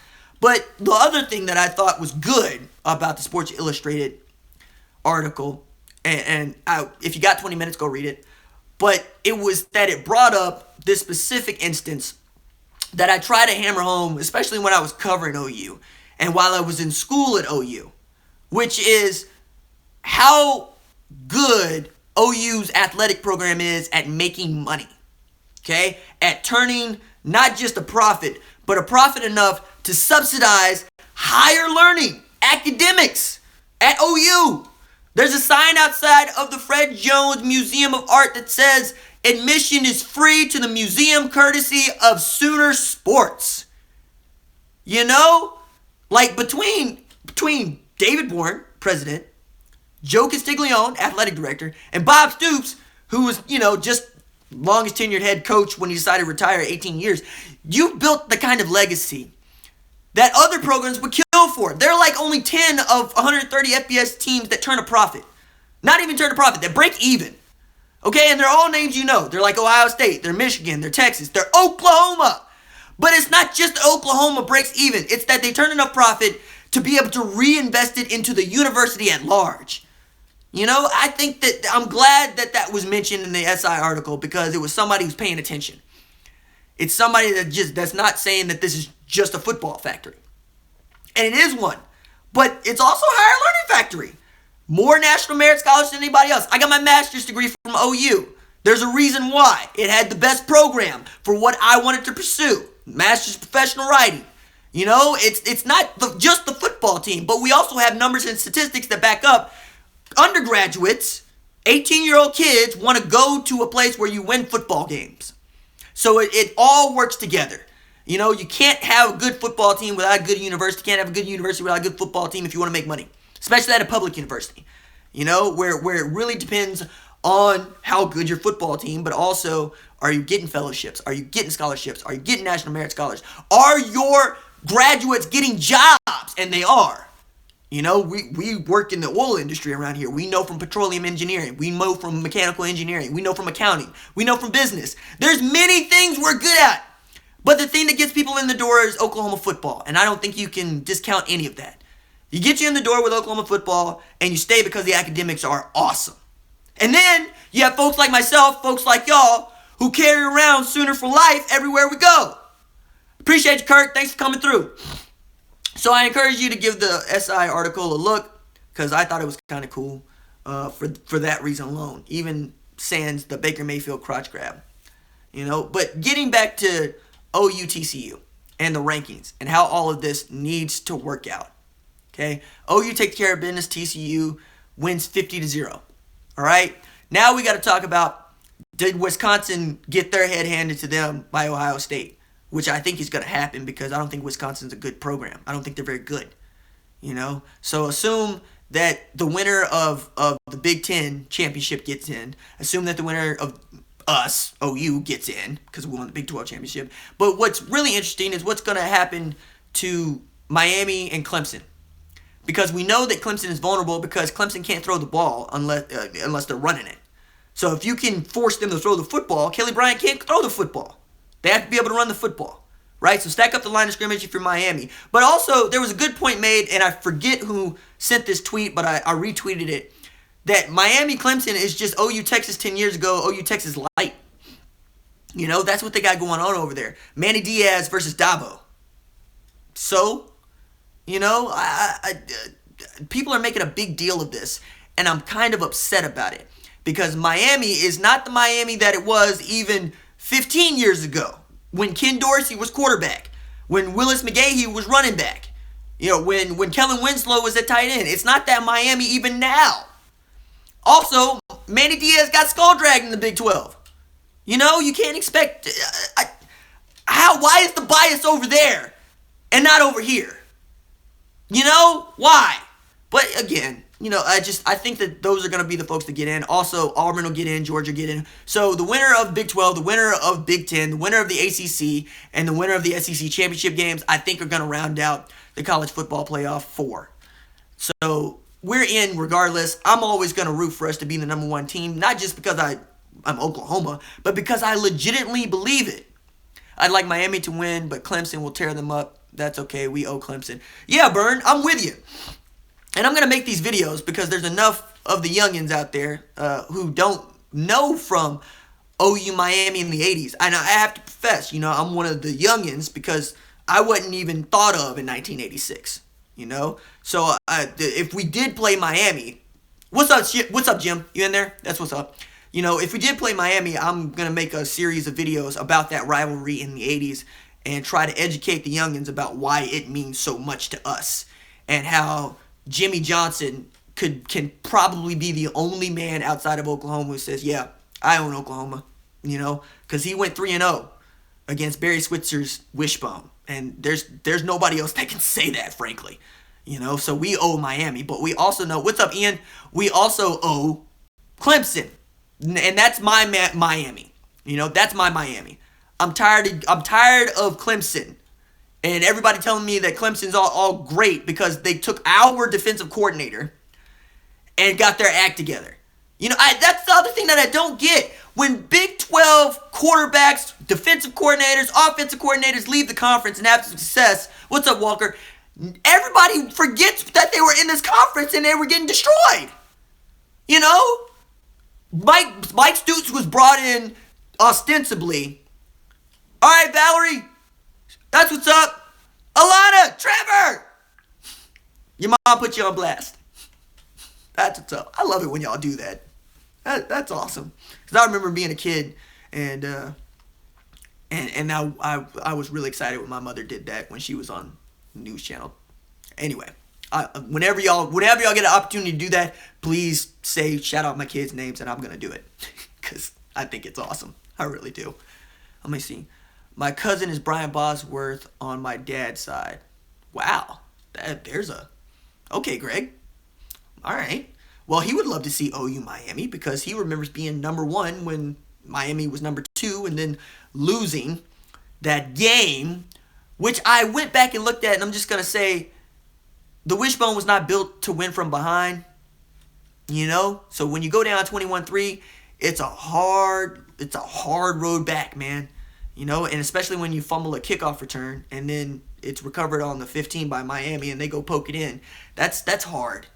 But the other thing that I thought was good about the Sports Illustrated article, if you got 20 minutes, go read it. But it was that it brought up this specific instance that I try to hammer home, especially when I was covering OU and while I was in school at OU, which is how good OU's athletic program is at making money. Okay? At turning not just a profit, but a profit enough to subsidize higher learning, academics at OU. There's a sign outside of the Fred Jones Museum of Art that says admission is free to the museum courtesy of Sooner Sports. You know, like between David Bourne, president, Joe Castiglione, athletic director, and Bob Stoops, who was, just longest tenured head coach when he decided to retire at 18 years, you built the kind of legacy that other programs would kill for. They're like only 10 of 130 FBS teams that turn a profit. Not even turn a profit, that break even. Okay, and they're all names you know. They're like Ohio State, they're Michigan, they're Texas, they're Oklahoma. But it's not just that Oklahoma breaks even. It's that they turn enough profit to be able to reinvest it into the university at large. I think that I'm glad that was mentioned in the SI article because it was somebody who's paying attention. It's somebody that's not saying that this is just a football factory. And it is one. But it's also a higher learning factory. More national merit scholars than anybody else. I got my master's degree from OU. There's a reason why. It had the best program for what I wanted to pursue. Master's professional writing. It's not just the football team, but we also have numbers and statistics that back up undergraduates, 18-year-old kids want to go to a place where you win football games. So it all works together. You can't have a good football team without a good university. You can't have a good university without a good football team if you want to make money. Especially at a public university. Where it really depends on how good your football team, but also, are you getting fellowships? Are you getting scholarships? Are you getting national merit scholars? Are your graduates getting jobs? And they are. We work in the oil industry around here. We know from petroleum engineering. We know from mechanical engineering. We know from accounting. We know from business. There's many things we're good at. But the thing that gets people in the door is Oklahoma football. And I don't think you can discount any of that. You get you in the door with Oklahoma football, and you stay because the academics are awesome. And then you have folks like myself, folks like y'all, who carry around Sooner for life everywhere we go. Appreciate you, Kirk. Thanks for coming through. So I encourage you to give the SI article a look because I thought it was kind of cool for that reason alone. Even sans the Baker Mayfield crotch grab. But getting back to OU TCU and the rankings and how all of this needs to work out. Okay, OU takes care of business. TCU wins 50-0. All right. Now we got to talk about, did Wisconsin get their head handed to them by Ohio State? Which I think is going to happen because I don't think Wisconsin's a good program. I don't think they're very good. So assume that the winner of the Big Ten championship gets in. Assume that the winner of us, OU, gets in because we won the Big 12 championship. But what's really interesting is what's going to happen to Miami and Clemson. Because we know that Clemson is vulnerable because Clemson can't throw the ball unless they're running it. So if you can force them to throw the football, Kelly Bryant can't throw the football. They have to be able to run the football, right? So stack up the line of scrimmage if you're Miami. But also, there was a good point made, and I forget who sent this tweet, but I retweeted it, that Miami-Clemson is just OU Texas 10 years ago, OU Texas light. That's what they got going on over there. Manny Diaz versus Dabo. So, people are making a big deal of this, and I'm kind of upset about it. Because Miami is not the Miami that it was even 15 years ago when Ken Dorsey was quarterback, when Willis McGahee was running back, when Kellen Winslow was at tight end. It's not that Miami even now. Also, Manny Diaz got skull dragged in the Big 12. You can't expect... why is the bias over there and not over here? Why? But again... I think that those are going to be the folks that get in. Also, Auburn will get in, Georgia will get in. So the winner of Big 12, the winner of Big 10, the winner of the ACC, and the winner of the SEC championship games, I think are going to round out the college football playoff 4. So we're in regardless. I'm always going to root for us to be the number 1 team, not just because I'm Oklahoma, but because I legitimately believe it. I'd like Miami to win, but Clemson will tear them up. That's okay. We owe Clemson. Yeah, Burn, I'm with you. And I'm going to make these videos because there's enough of the youngins out there who don't know from OU Miami in the 80s. And I have to profess, I'm one of the youngins because I wasn't even thought of in 1986, So if we did play Miami, What's up, What's up, Jim? You in there? That's what's up. You know, if we did play Miami, I'm going to make a series of videos about that rivalry in the 80s and try to educate the youngins about why it means so much to us and how Jimmy Johnson can probably be the only man outside of Oklahoma who says, yeah, I own Oklahoma, you know, because he went 3-0 against Barry Switzer's Wishbone. And there's nobody else that can say that, frankly. You know, so we owe Miami, but we also know, what's up, Ian? We also owe Clemson. And that's my Miami. You know, that's my Miami. I'm tired of Clemson. And everybody telling me that Clemson's all great because they took our defensive coordinator and got their act together. You know, that's the other thing that I don't get. When Big 12 quarterbacks, defensive coordinators, offensive coordinators leave the conference and have success, what's up, Walker? Everybody forgets that they were in this conference and they were getting destroyed. You know? Mike Stoops was brought in ostensibly. All right, Valerie. That's what's up. Alana, Trevor. Your mom put you on blast. That's what's up. I love it when y'all do that. That's awesome. Because I remember being a kid and I was really excited when my mother did that when she was on the news channel. Anyway, whenever y'all get an opportunity to do that, please shout out my kids' names and I'm going to do it. Because I think it's awesome. I really do. Let me see. My cousin is Brian Bosworth on my dad's side. Wow. Okay, Greg. All right. Well, he would love to see OU Miami because he remembers being number 1 when Miami was number 2 and then losing that game, which I went back and looked at, and I'm just going to say the Wishbone was not built to win from behind, you know? So when you go down 21-3, it's a hard road back, man. You know, and especially when you fumble a kickoff return and then it's recovered on the 15 by Miami and they go poke it in. That's hard.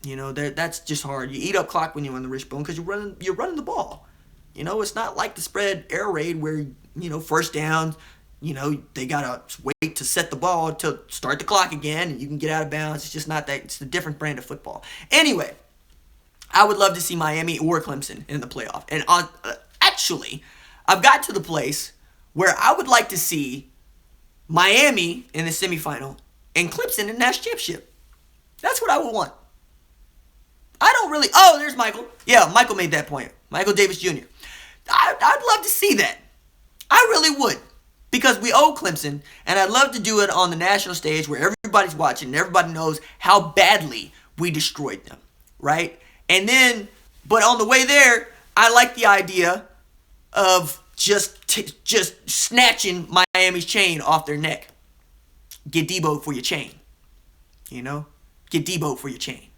You know, that's just hard. You eat up clock when you're on the Wishbone because you're running the ball. You know, it's not like the spread air raid where, you know, first down, you know, they got to wait to set the ball to start the clock again and you can get out of bounds. It's just not that. It's a different brand of football. Anyway, I would love to see Miami or Clemson in the playoff. And actually, I've got to the place where I would like to see Miami in the semifinal and Clemson in the national championship. That's what I would want. I don't really... Oh, there's Michael. Yeah, Michael made that point. Michael Davis Jr. I'd love to see that. I really would. Because we owe Clemson, and I'd love to do it on the national stage where everybody's watching and everybody knows how badly we destroyed them, right? And then, but on the way there, I like the idea of just snatching Miami's chain off their neck. Get Debo for your chain. You know? Get Debo for your chain.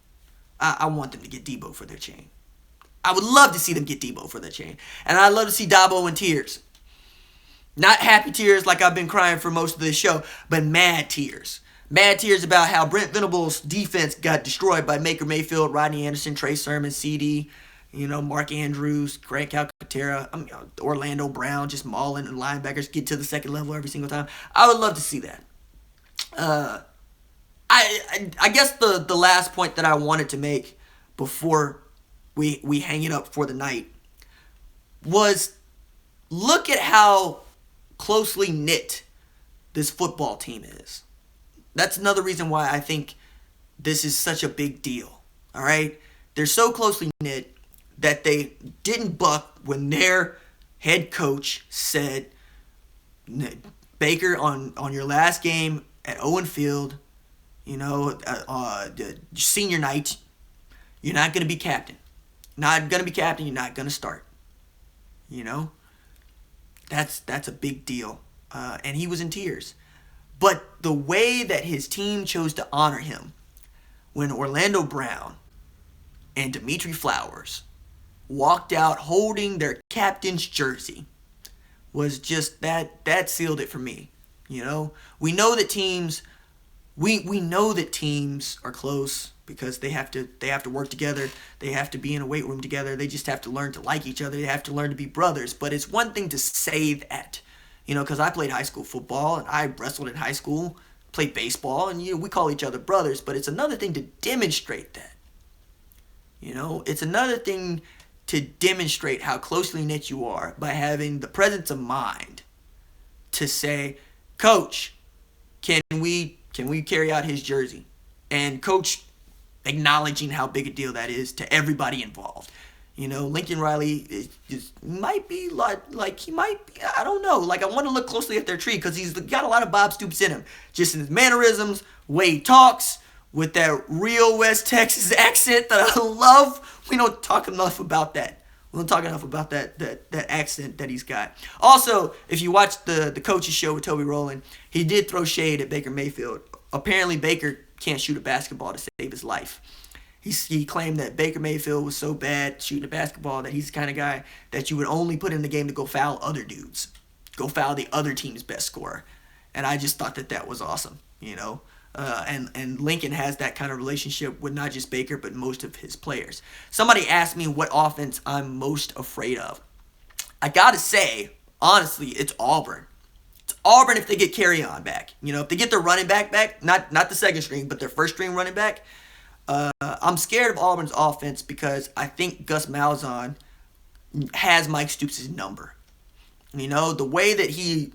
I want them to get Debo for their chain. I would love to see them get Debo for their chain. And I'd love to see Dabo in tears. Not happy tears like I've been crying for most of this show, but mad tears. Mad tears about how Brent Venables' defense got destroyed by Mayfield, Rodney Anderson, Trey Sermon, CD, you know, Mark Andrews, Grant Calcaterra, Orlando Brown, just mauling and linebackers get to the second level every single time. I would love to see that. I guess the last point that I wanted to make before we hang it up for the night was look at how closely knit this football team is. That's another reason why I think this is such a big deal. All right? They're so closely knit that they didn't buck when their head coach said, Baker, on your last game at Owen Field, you know, senior night, you're not going to be captain. Not going to be captain, you're not going to start. You know? That's a big deal. And he was in tears. But the way that his team chose to honor him when Orlando Brown and Dimitri Flowers walked out holding their captain's jersey was just that sealed it for me. You know, we know that teams are close because they have to work together. They have to be in a weight room together. They just have to learn to like each other. They have to learn to be brothers. But it's one thing to say that, you know, because I played high school football and I wrestled in high school, played baseball, and we call each other brothers. But it's another thing to demonstrate that. It's another thing to demonstrate how closely knit you are by having the presence of mind to say, Coach, can we carry out his jersey? And Coach acknowledging how big a deal that is to everybody involved. Lincoln Riley might be like he might be, I don't know. Like, I want to look closely at their tree because he's got a lot of Bob Stoops in him. Just in his mannerisms, way he talks, with that real West Texas accent that I love. We don't talk enough about that. We don't talk enough about that accent that he's got. Also, if you watch the coach's show with Toby Rowland, he did throw shade at Baker Mayfield. Apparently, Baker can't shoot a basketball to save his life. He claimed that Baker Mayfield was so bad shooting a basketball that he's the kind of guy that you would only put in the game to go foul other dudes. Go foul the other team's best scorer. And I just thought that was awesome, And Lincoln has that kind of relationship with not just Baker, but most of his players. Somebody asked me what offense I'm most afraid of. I got to say, honestly, it's Auburn. It's Auburn if they get Carry-On back. If they get their running back, not the second string, but their first string running back. I'm scared of Auburn's offense because I think Gus Malzahn has Mike Stoops' number. The way that he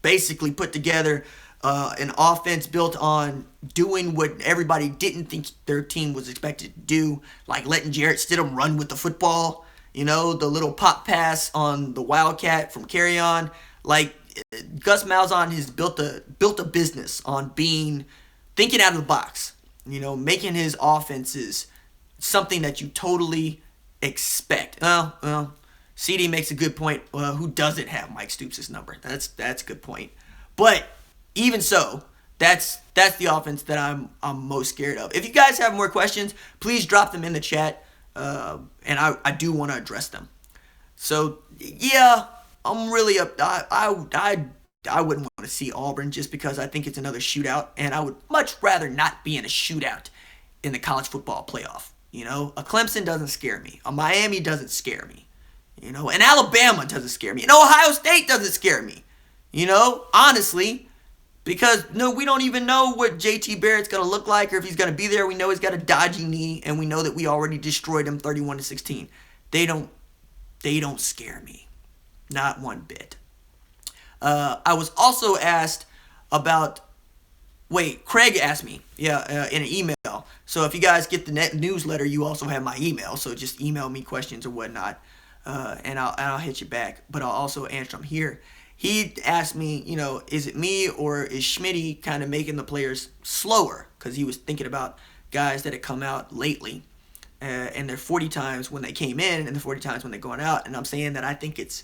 basically put together an offense built on doing what everybody didn't think their team was expected to do, like letting Jarrett Stidham run with the football, the little pop pass on the Wildcat from Carry-On. Like, Gus Malzahn has built a business on thinking out of the box. Making his offenses something that you totally expect. Well, CD makes a good point. Who doesn't have Mike Stoops' number? That's a good point. But even so, that's the offense that I'm most scared of. If you guys have more questions, please drop them in the chat, and I do want to address them. So yeah, I'm really up. I wouldn't want to see Auburn just because I think it's another shootout, and I would much rather not be in a shootout in the college football playoff. A Clemson doesn't scare me. A Miami doesn't scare me. And Alabama doesn't scare me. And Ohio State doesn't scare me. Honestly, because we don't even know what JT Barrett's going to look like or if he's going to be there. We know he's got a dodgy knee, and we know that we already destroyed him 31-16. They don't scare me. Not one bit. I was also asked about, Craig asked me, in an email. So if you guys get the net newsletter, you also have my email. So just email me questions or whatnot, and I'll hit you back. But I'll also answer them here. He asked me, is it me or is Schmitty kind of making the players slower? Because he was thinking about guys that had come out lately, and their 40 times when they came in and the 40 times when they're going out. And I'm saying that I think it's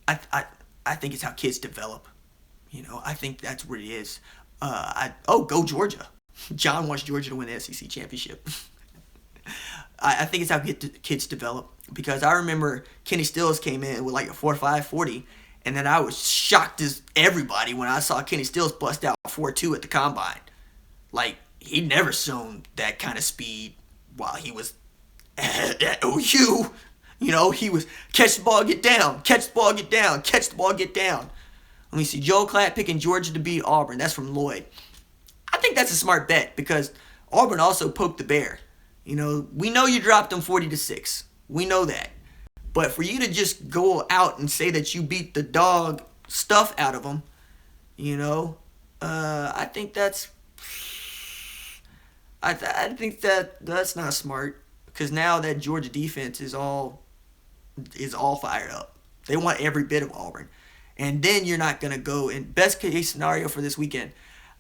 how kids develop. I think that's what it is. Go Georgia. John wants Georgia to win the SEC championship. I think it's how kids develop. Because I remember Kenny Stills came in with like a 4.5 40, and then I was shocked as everybody when I saw Kenny Stills bust out 4.2 at the combine. Like, he'd never shown that kind of speed while he was at OU. He was catch the ball, get down, catch the ball, get down, catch the ball, get down. Let me see, Joe Klatt picking Georgia to beat Auburn. That's from Lloyd. I think that's a smart bet because Auburn also poked the bear. We know you dropped them 40-6. We know that. But for you to just go out and say that you beat the dog stuff out of them, I think that's that's not smart because now that Georgia defense is all fired up. They want every bit of Auburn. And then you're not going to go in best case scenario for this weekend.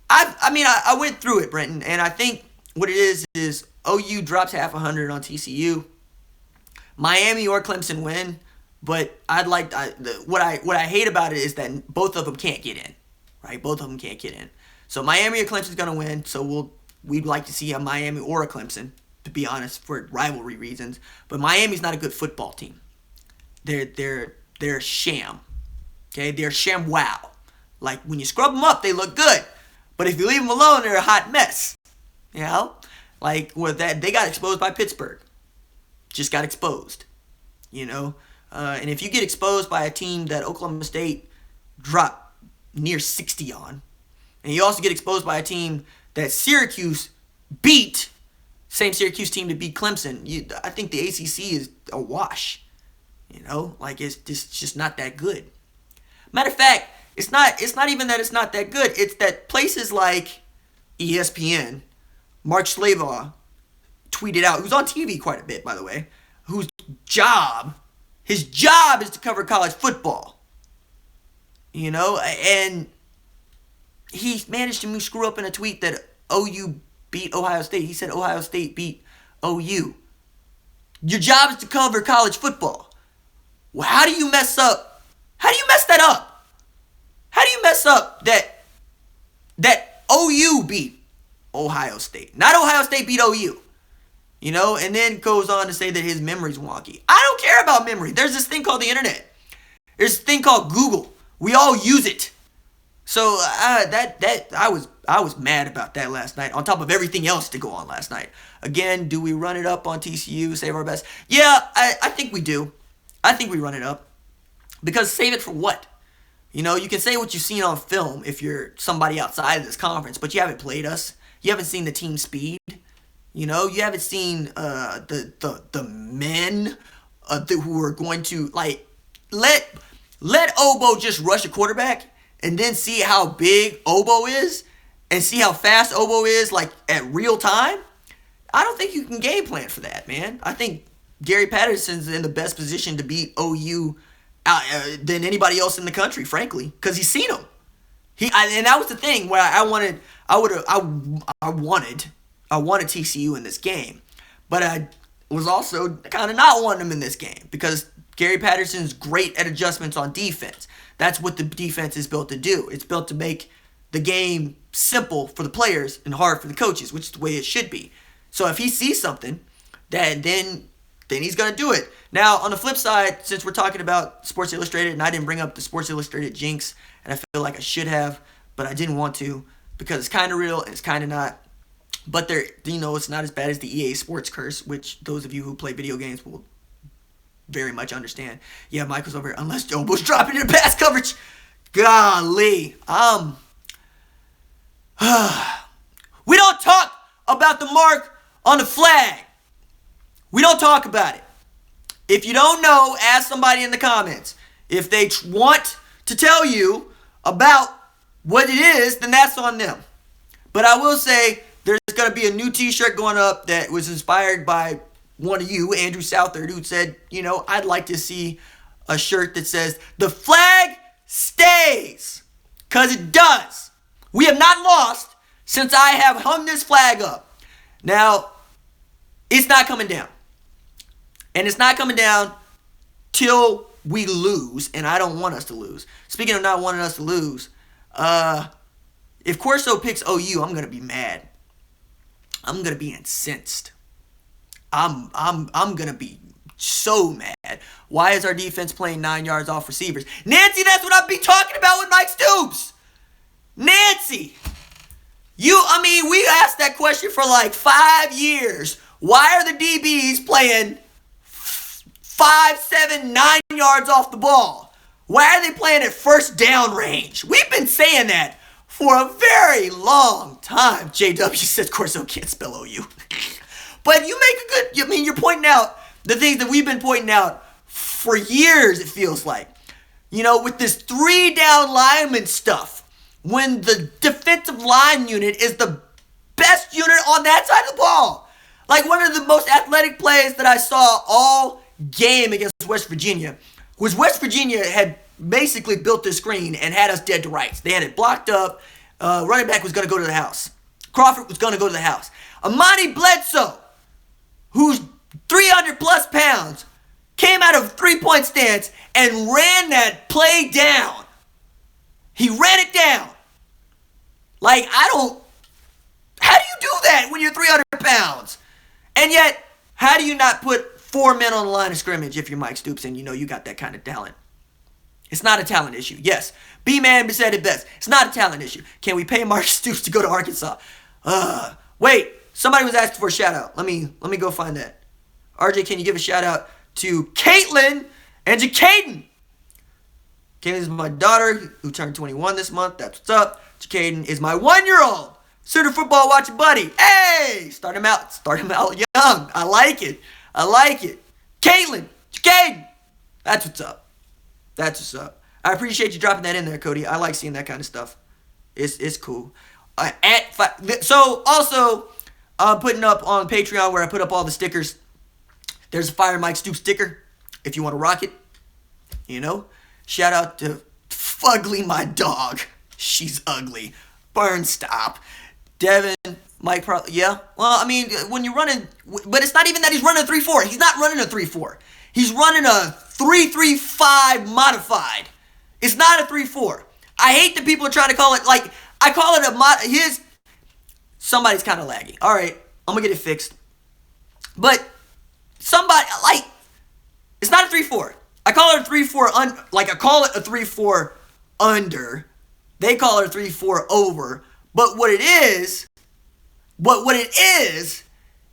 I went through it, Brenton, and I think what it is OU drops half 100 on TCU. Miami or Clemson win, but what I hate about it is that both of them can't get in, right? Both of them can't get in. So Miami or Clemson's going to win, so we'd like to see a Miami or a Clemson, to be honest, for rivalry reasons. But Miami's not a good football team. They're sham. Okay, they're sham wow. Like when you scrub them up, they look good, but if you leave them alone, they're a hot mess. Like with that, they got exposed by Pittsburgh. Just got exposed. And if you get exposed by a team that Oklahoma State dropped near 60 on, and you also get exposed by a team that Syracuse beat Same Syracuse team to beat Clemson. I think the ACC is a wash. Like it's just not that good. Matter of fact, it's not even that it's not that good. It's that places like ESPN, Mark Schlavaugh tweeted out, who's on TV quite a bit, by the way, his job is to cover college football. And he managed to screw up in a tweet that OU beat Ohio State. He said Ohio State beat OU. Your job is to cover college football. Well, how do you mess that up? How do you mess up that OU beat Ohio State? Not Ohio State beat OU. And then goes on to say that his memory's wonky. I don't care about memory. There's this thing called the internet. There's this thing called Google. We all use it. So I was mad about that last night, on top of everything else to go on last night. Again, do we run it up on TCU, save our best? Yeah, I think we do. I think we run it up. Because save it for what? You can say what you've seen on film if you're somebody outside of this conference, but you haven't played us. You haven't seen the team speed. You haven't seen the men who are going to, let Obo just rush a quarterback and then see how big Obo is and see how fast Obo is, at real time. I don't think you can game plan for that, man. I think Gary Patterson's in the best position to beat OU than anybody else in the country, frankly, because he's seen them. And that was the thing where I wanted TCU in this game, but I was also kind of not wanting them in this game because Gary Patterson's great at adjustments on defense. That's what the defense is built to do. It's built to make the game simple for the players and hard for the coaches, which is the way it should be. So if he sees something, then he's going to do it. Now, on the flip side, since we're talking about Sports Illustrated, and I didn't bring up the Sports Illustrated jinx, and I feel like I should have, but I didn't want to because it's kind of real and it's kind of not. But it's not as bad as the EA Sports curse, which those of you who play video games will very much understand. Yeah, Michael's over here. Unless Obo's dropping into pass coverage. Golly. We don't talk about the mark on the flag. We don't talk about it. If you don't know, ask somebody in the comments. If they want to tell you about what it is, then that's on them. But I will say there's going to be a new t-shirt going up that was inspired by one of you, Andrew Southard, who said, I'd like to see a shirt that says, the flag stays. Because it does. We have not lost since I have hung this flag up. Now, it's not coming down. And it's not coming down till we lose, and I don't want us to lose. Speaking of not wanting us to lose, if Corso picks OU, I'm going to be mad. I'm going to be incensed. I'm going to be so mad. Why is our defense playing 9 yards off receivers? Nancy, that's what I've been talking about with Mike Stoops. Nancy, we asked that question for 5 years. Why are the DBs playing 5, 7, 9 yards off the ball? Why are they playing at first down range? We've been saying that for a very long time. JW says Corso can't spell OU. But you make a good, you're pointing out the things that we've been pointing out for years, it feels like. With this 3 down lineman stuff, when the defensive line unit is the best unit on that side of the ball. One of the most athletic plays that I saw all game against West Virginia was West Virginia had basically built this screen and had us dead to rights. They had it blocked up. Running back was going to go to the house. Crawford was going to go to the house. Amani Bledsoe, who's 300 plus pounds, came out of 3-point stance and ran that play down. He ran it down. How do you do that when you're 300 pounds? And yet, how do you not put 4 men on the line of scrimmage if you're Mike Stoops and you got that kind of talent? It's not a talent issue. Yes, B-Man said it best. It's not a talent issue. Can we pay Mark Stoops to go to Arkansas? Wait, somebody was asking for a shout out. Let me go find that. RJ, can you give a shout out to Caitlin and to Caden? Caitlin is my daughter who turned 21 this month. That's what's up. Caden is my 1-year-old. Center football watching buddy. Hey, start him out young. I like it. Caden, that's what's up. I appreciate you dropping that in there, Cody. I like seeing that kind of stuff. It's cool. So also, putting up on Patreon where I put up all the stickers. There's a Fire Mike Stoop sticker if you want to rock it. Shout out to Fugly, my dog. She's ugly. Burn stop. Devin, Mike, probably, yeah. Well, I mean, when you're running, but it's not even that he's running a 3-4. He's not running a 3-4. He's running a 3-3-5 modified. It's not a 3-4. I hate that people are trying to call it, like, I call it somebody's kind of laggy. All right, I'm going to get it fixed. But somebody, like, it's not a 3-4. I call it a 3-4, I call it a 3-4 under. They call it a 3-4 over. But what it is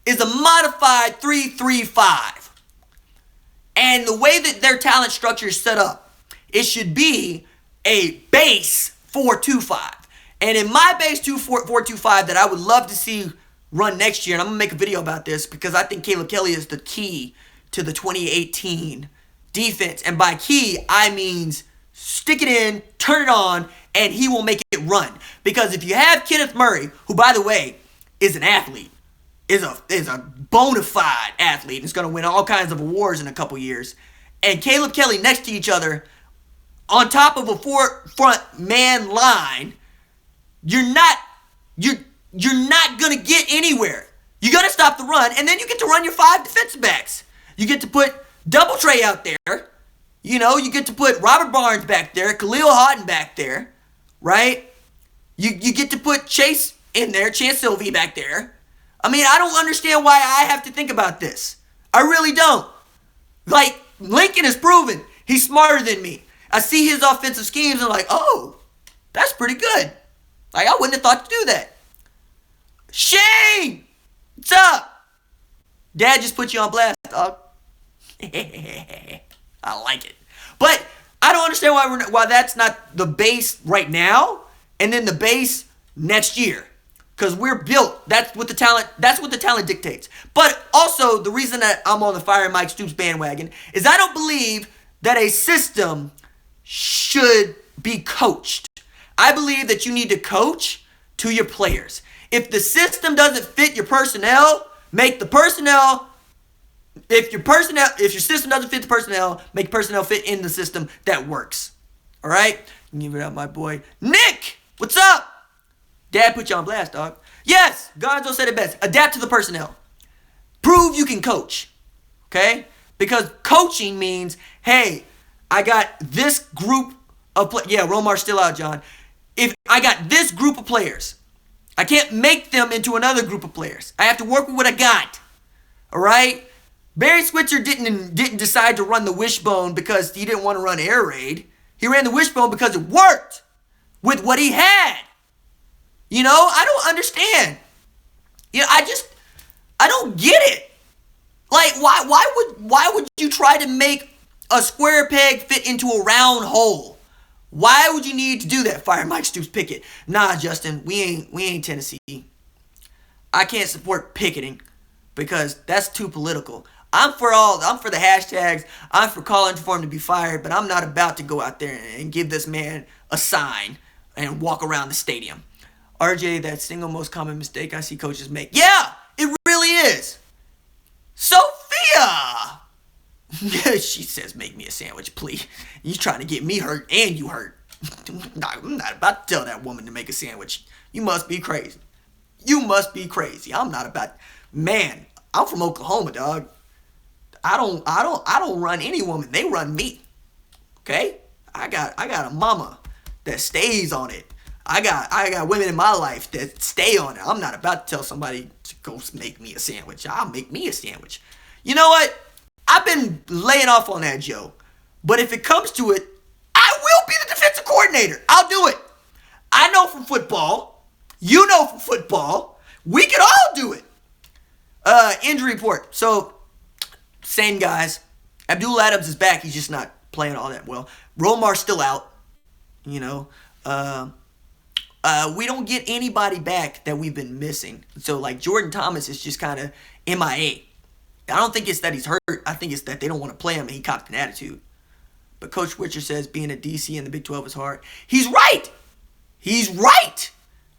a modified 3-3-5. And the way that their talent structure is set up, it should be a base 4-2-5. And in my base 4-2-5 that I would love to see run next year, and I'm going to make a video about this because I think Caleb Kelly is the key to the 2018 defense. And by key, I means stick it in, turn it on, and he will make it run. Because if you have Kenneth Murray, who, by the way, is an athlete, is a bona fide athlete, and is going to win all kinds of awards in a couple years, and Caleb Kelly next to each other on top of a front man line, you're not going to get anywhere. You got to stop the run, and then you get to run your 5 defensive backs. You get to put Double Trey out there. You get to put Robert Barnes back there, Khalil Houghton back there, right? You get to put Chase in there, Chance Sylvie back there. I mean, I don't understand why I have to think about this. I really don't. Like, Lincoln has proven he's smarter than me. I see his offensive schemes and I'm like, oh, that's pretty good. Like, I wouldn't have thought to do that. Shane! What's up? Dad just put you on blast, dog. I like it. But I don't understand why that's not the base right now and then the base next year. Because we're built. That's what the talent dictates. But also, the reason that I'm on the Fire Mike Stoops bandwagon is I don't believe that a system should be coached. I believe that you need to coach to your players. If the system doesn't fit your personnel, make the personnel. If your system doesn't fit the personnel, make personnel fit in the system that works. All right? Give it up, my boy. Nick, what's up? Dad put you on blast, dog. Yes, Gonzo said it best. Adapt to the personnel. Prove you can coach. Okay? Because coaching means, hey, I got this group of players. Yeah, Romar's still out, John. If I got this group of players, I can't make them into another group of players. I have to work with what I got. All right? Barry Switzer didn't decide to run the wishbone because he didn't want to run air raid. He ran the wishbone because it worked with what he had. I don't understand. I don't get it. Like, why would you try to make a square peg fit into a round hole? Why would you need to do that? Fire Mike Stoops Pickett. Nah, Justin, we ain't Tennessee. I can't support picketing because that's too political. I'm for the hashtags. I'm for calling for him to be fired, but I'm not about to go out there and give this man a sign and walk around the stadium. RJ, that single most common mistake I see coaches make. Yeah, it really is. Sophia! She says, make me a sandwich, please. You trying to get me hurt and you hurt. I'm not about to tell that woman to make a sandwich. You must be crazy. I'm not about... Man, I'm from Oklahoma, dog. I don't run any woman. They run me. Okay? I got a mama that stays on it. I got women in my life that stay on it. I'm not about to tell somebody to go make me a sandwich. I'll make me a sandwich. You know what? I've been laying off on that, Joe. But if it comes to it, I will be the defensive coordinator. I'll do it. I know from football. You know from football. We can all do it. Injury report. So, same guys. Abdul Adams is back. He's just not playing all that well. Romar's still out. we don't get anybody back that we've been missing. So, like, Jordan Thomas is just kind of MIA. I don't think it's that he's hurt. I think it's that they don't want to play him and he copped an attitude. But Coach Witcher says being a DC in the Big 12 is hard. He's right. He's right.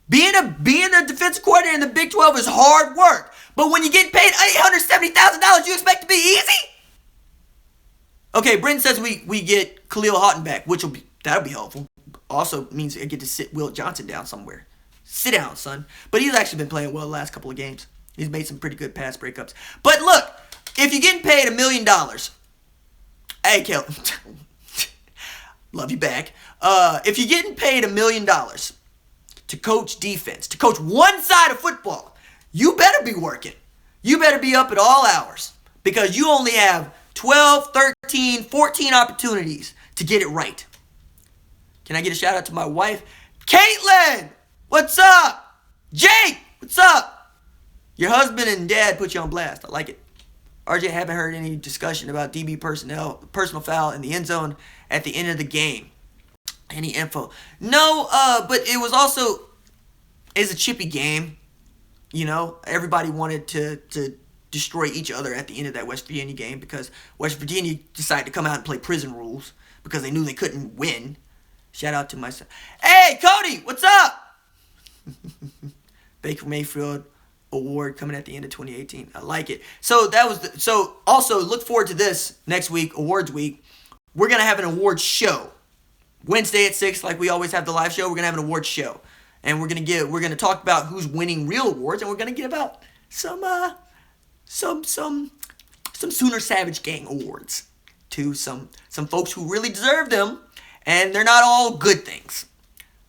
Being a defensive coordinator in the Big 12 is hard work. But when you get paid $870,000, you expect to be easy? Okay, Brenton says we get Khalil Houghton back, that'll be helpful. Also means I get to sit Will Johnson down somewhere. Sit down, son. But he's actually been playing well the last couple of games. He's made some pretty good pass breakups. But look, if you're getting paid $1 million, hey, Kel, love you back. If you're getting paid $1 million to coach defense, to coach one side of football, you better be working. You better be up at all hours because you only have 12, 13, 14 opportunities to get it right. Can I get a shout out to my wife? Caitlin, what's up? Jake, what's up? Your husband and dad put you on blast. I like it. RJ, haven't heard any discussion about DB personal foul in the end zone at the end of the game. Any info? No, but it was also, it's a chippy game. You know, everybody wanted to destroy each other at the end of that West Virginia game because West Virginia decided to come out and play prison rules because they knew they couldn't win. Shout out to my son. Hey, Cody, what's up? Baker Mayfield award coming at the end of 2018. I like it. So also look forward to this next week, awards week. We're going to have an awards show. Wednesday at 6, like we always have the live show, we're going to have an awards show. And we're going to talk about who's winning real awards, and we're going to give out some Sooner Savage Gang awards to some folks who really deserve them. And they're not all good things.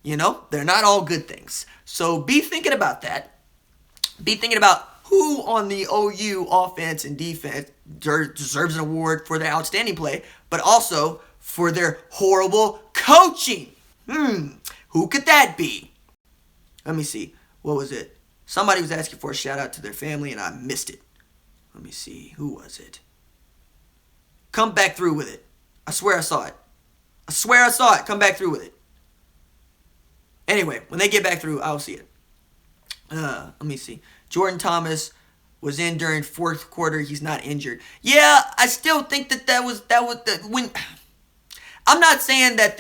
You know, they're not all good things. So be thinking about that. Be thinking about who on the OU offense and defense deserves an award for their outstanding play, but also for their horrible coaching. Who could that be? Let me see. What was it? Somebody was asking for a shout out to their family and I missed it. Let me see. Who was it? Come back through with it. I swear I saw it. Come back through with it. Anyway, when they get back through, I'll see it. Let me see. Jordan Thomas was in during fourth quarter. He's not injured. Yeah, I still think that was when. I'm not saying that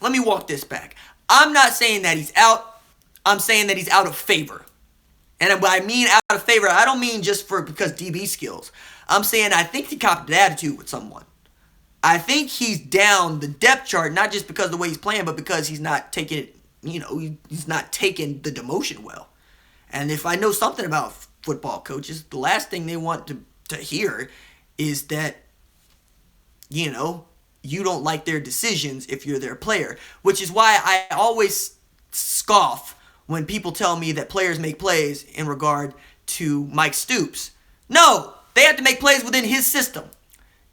let me walk this back. I'm not saying that he's out. I'm saying that he's out of favor. And when I mean out of favor, I don't mean just because DB skills. I'm saying I think he copped an attitude with someone. I think he's down the depth chart, not just because of the way he's playing, but because he's not taking it, he's not taking the demotion well. And if I know something about football coaches, the last thing they want to hear is that, you don't like their decisions if you're their player. Which is why I always scoff when people tell me that players make plays in regard to Mike Stoops. No, they have to make plays within his system.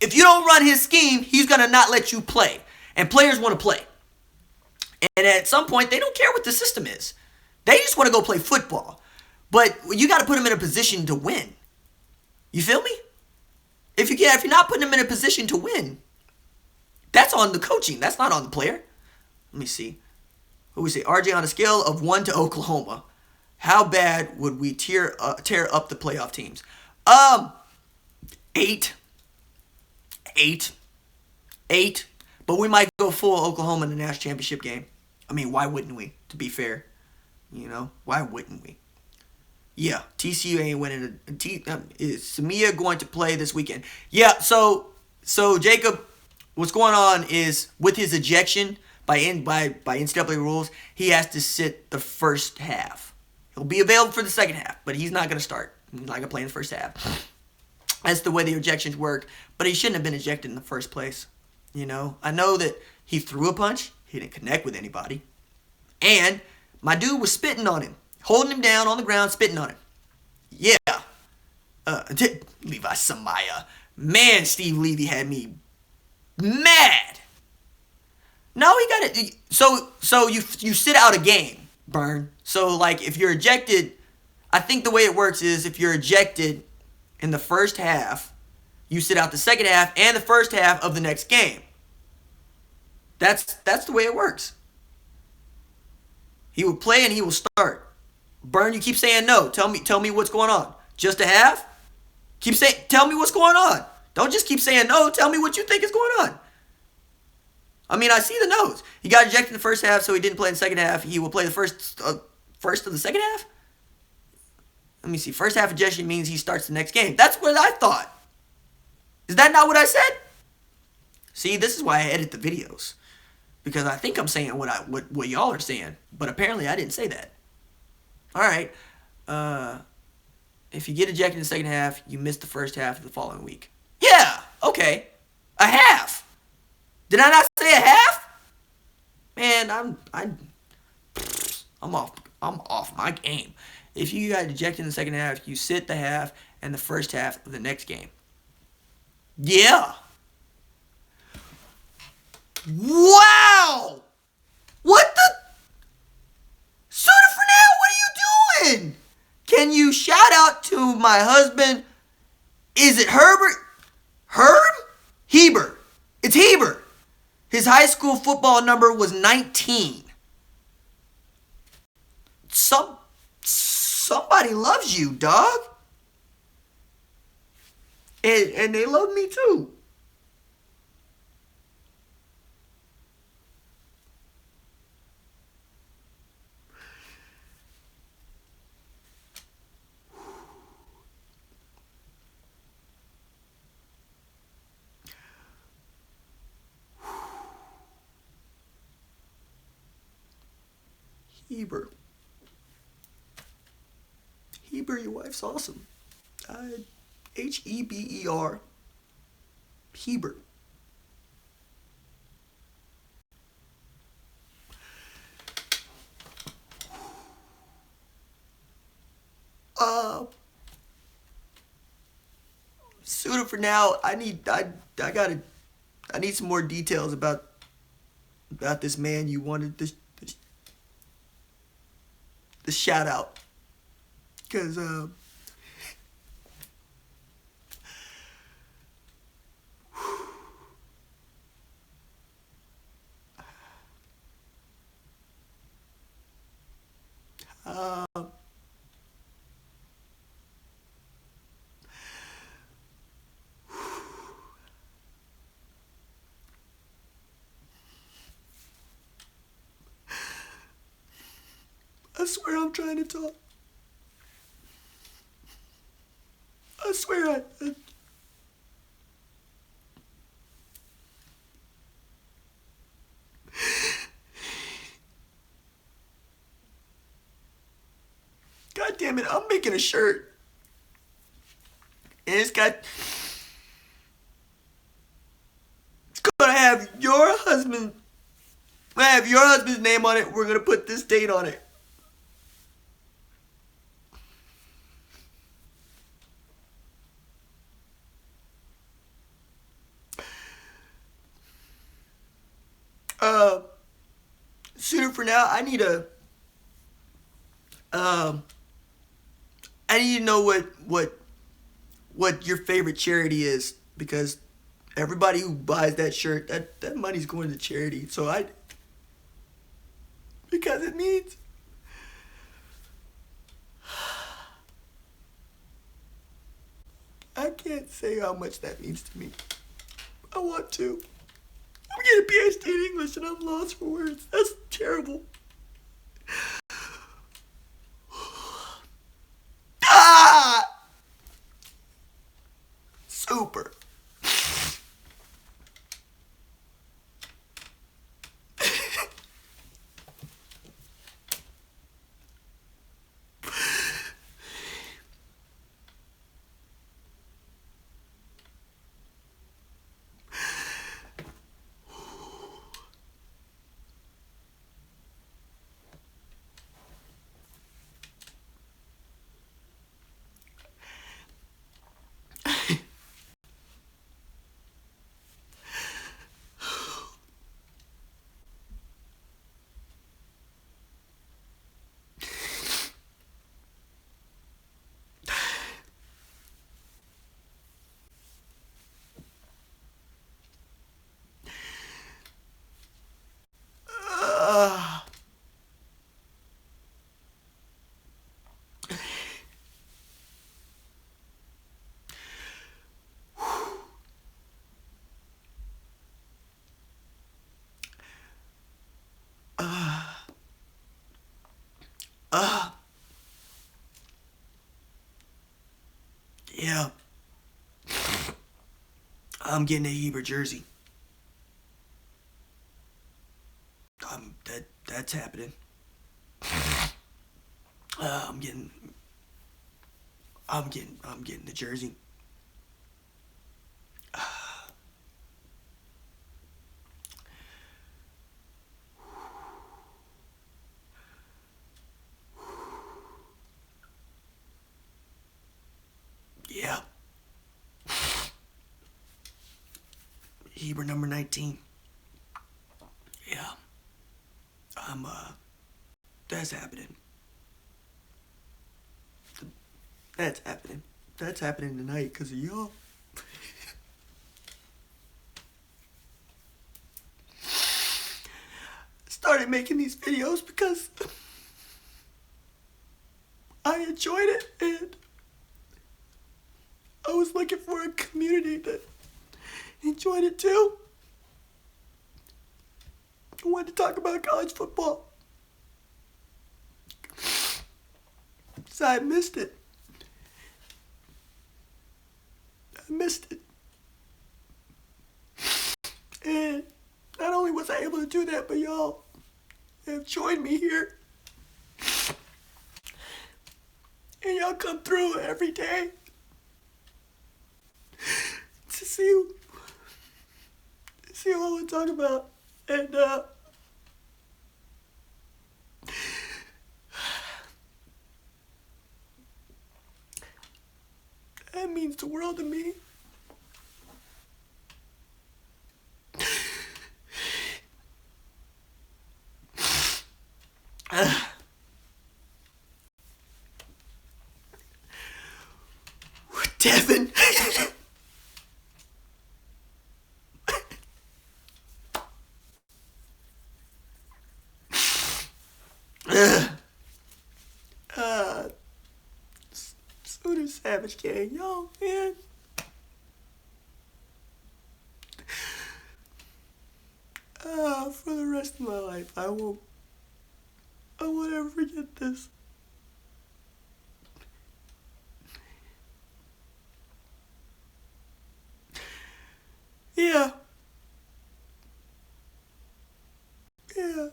If you don't run his scheme, he's going to not let you play. And players want to play. And at some point, they don't care what the system is. They just want to go play football. But you got to put them in a position to win. You feel me? If you're not putting them in a position to win, that's on the coaching. That's not on the player. Let me see. What we say? RJ, on a scale of 1 to Oklahoma, how bad would we tear up the playoff teams? 8. 8. But we might go full Oklahoma in the national championship game. I mean, why wouldn't we? To be fair, why wouldn't we? Yeah, TCU ain't winning. Is Samia going to play this weekend? Yeah. So Jacob, what's going on is with his ejection by NCAA rules, he has to sit the first half. He'll be available for the second half, but he's not going to start. He's not going to play in the first half. That's the way the ejections work. But he shouldn't have been ejected in the first place. I know that he threw a punch. He didn't connect with anybody. And my dude was spitting on him. Holding him down on the ground, spitting on him. Yeah. Levi Samaya. Man, Steve Levy had me mad. No, he got it. So you sit out a game, Burn. So, if you're ejected, I think the way it works is if you're ejected in the first half, you sit out the second half and the first half of the next game. That's the way it works. He will play and he will start. Burn, you keep saying no. Tell me what's going on. Just a half? Tell me what's going on. Don't just keep saying no. Tell me what you think is going on. I mean, I see the no's. He got ejected in the first half, so he didn't play in the second half. He will play the first of the second half? Let me see. First half ejection means he starts the next game. That's what I thought. Is that not what I said? See, this is why I edit the videos. Because I think I'm saying what y'all are saying. But apparently I didn't say that. Alright. If you get ejected in the second half, you miss the first half of the following week. Yeah, okay. A half. Did I not say a half? Man, I'm off my game. If you got ejected in the second half, you sit the half and the first half of the next game. Yeah. Wow. What the? Suitor for now, what are you doing? Can you shout out to my husband? Is it Herbert? Herb? Heber. It's Heber. His high school football number was 19. Somebody loves you, dog. And they love me too. Heber. Heber, your wife's awesome. Heber. Heber. Suitor for now, I need some more details about this man you wanted the shout out. Because I swear I'm trying to talk. I swear God damn it, I'm making a shirt. And it's gonna have your husband's name on it. We're gonna put this date on it. Suitor for now, I need to know what your favorite charity is, because everybody who buys that shirt, that money's going to charity. So because it means I can't say how much that means to me. I want to. I'm getting a PhD in English and I'm lost for words. That's terrible. Super. Yeah. I'm getting a Heber jersey. That's happening. I'm getting the jersey. Yeah. Heber number 19. Yeah. That's happening. That's happening. That's happening tonight because of y'all. Started making these videos because I enjoyed it and I was looking for a community that enjoyed it too. I wanted to talk about college football. So I missed it. I missed it. And not only was I able to do that, but y'all have joined me here. And y'all come through every day to see what we talk about. And that means the world to me. Devin. Sooner Savage Gang, yo, man. For the rest of my life, I won't ever forget this. Yeah. Yeah.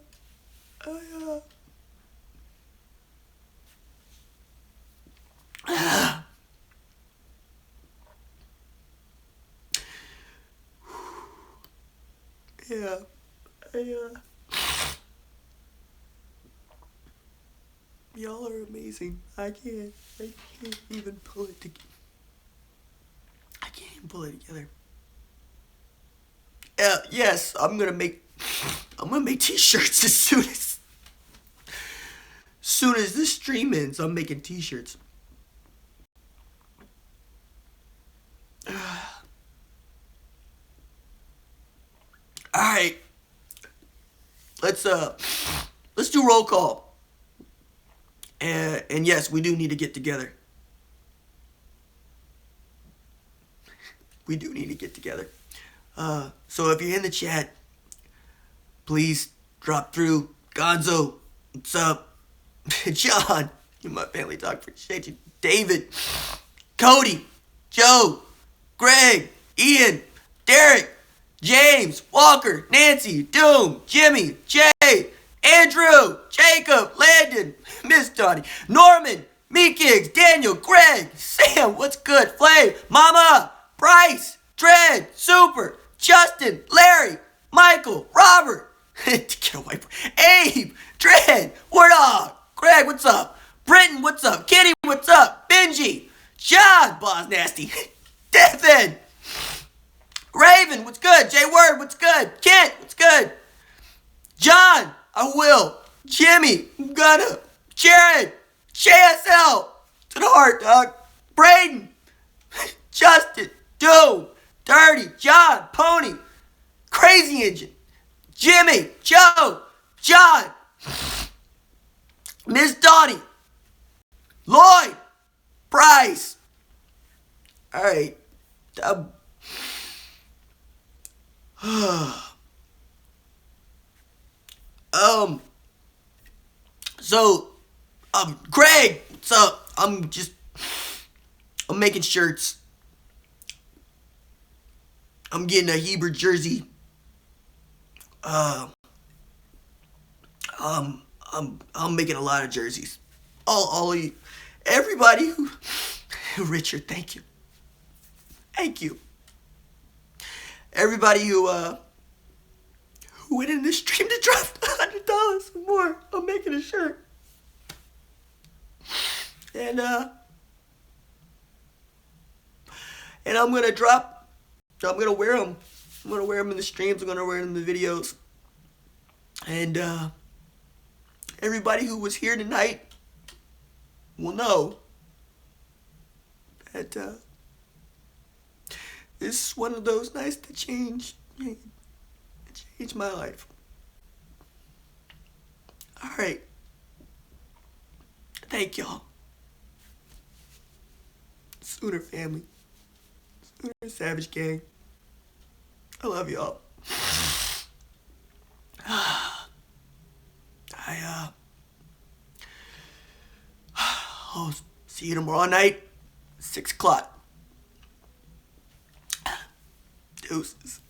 Yeah. Y'all are amazing. I can't even pull it together. I can't even pull it together. Yes, I'm gonna make t-shirts as soon as this stream ends. I'm making t-shirts. All right, let's do roll call. And yes, we do need to get together. We do need to get together. So if you're in the chat, please drop through. Gonzo, what's up? John, you're my family dog. Appreciate you. David, Cody, Joe, Greg, Ian, Derek, James, Walker, Nancy, Doom, Jimmy, Jay, Andrew, Jacob, Landon, Miss Donnie, Norman, Meekiggs, Daniel, Greg, Sam, what's good? Flay, Mama, Bryce, Dread, Super, Justin, Larry, Michael, Robert, get away from Abe, Dread, War Dog, Greg, what's up? Brenton, what's up? Kitty, what's up? Benji, John, Boss Nasty, Devin, Raven, what's good? Jay Word, what's good? Kent, what's good? John, I will. Jimmy, I'm gonna. Jared, JSL, to the heart, dog. Braden, Justin, Doe, Dirty, John, Pony, Crazy Engine, Jimmy, Joe, John, Miss Donnie, Lloyd, Bryce. All right. So Craig, what's up? I'm making shirts. I'm getting a Hebrew jersey. I'm making a lot of jerseys. All of you, everybody who, Richard, thank you. Everybody who went in the stream to drop $100 or more, I'm making a shirt. And I'm gonna wear them. I'm gonna wear them in the streams. I'm gonna wear them in the videos. And everybody who was here tonight will know that this is one of those nights that changed my life. All right. Thank y'all. Sooner family. Sooner Savage Gang. I love y'all. I'll see you tomorrow night, 6 o'clock. Deuces.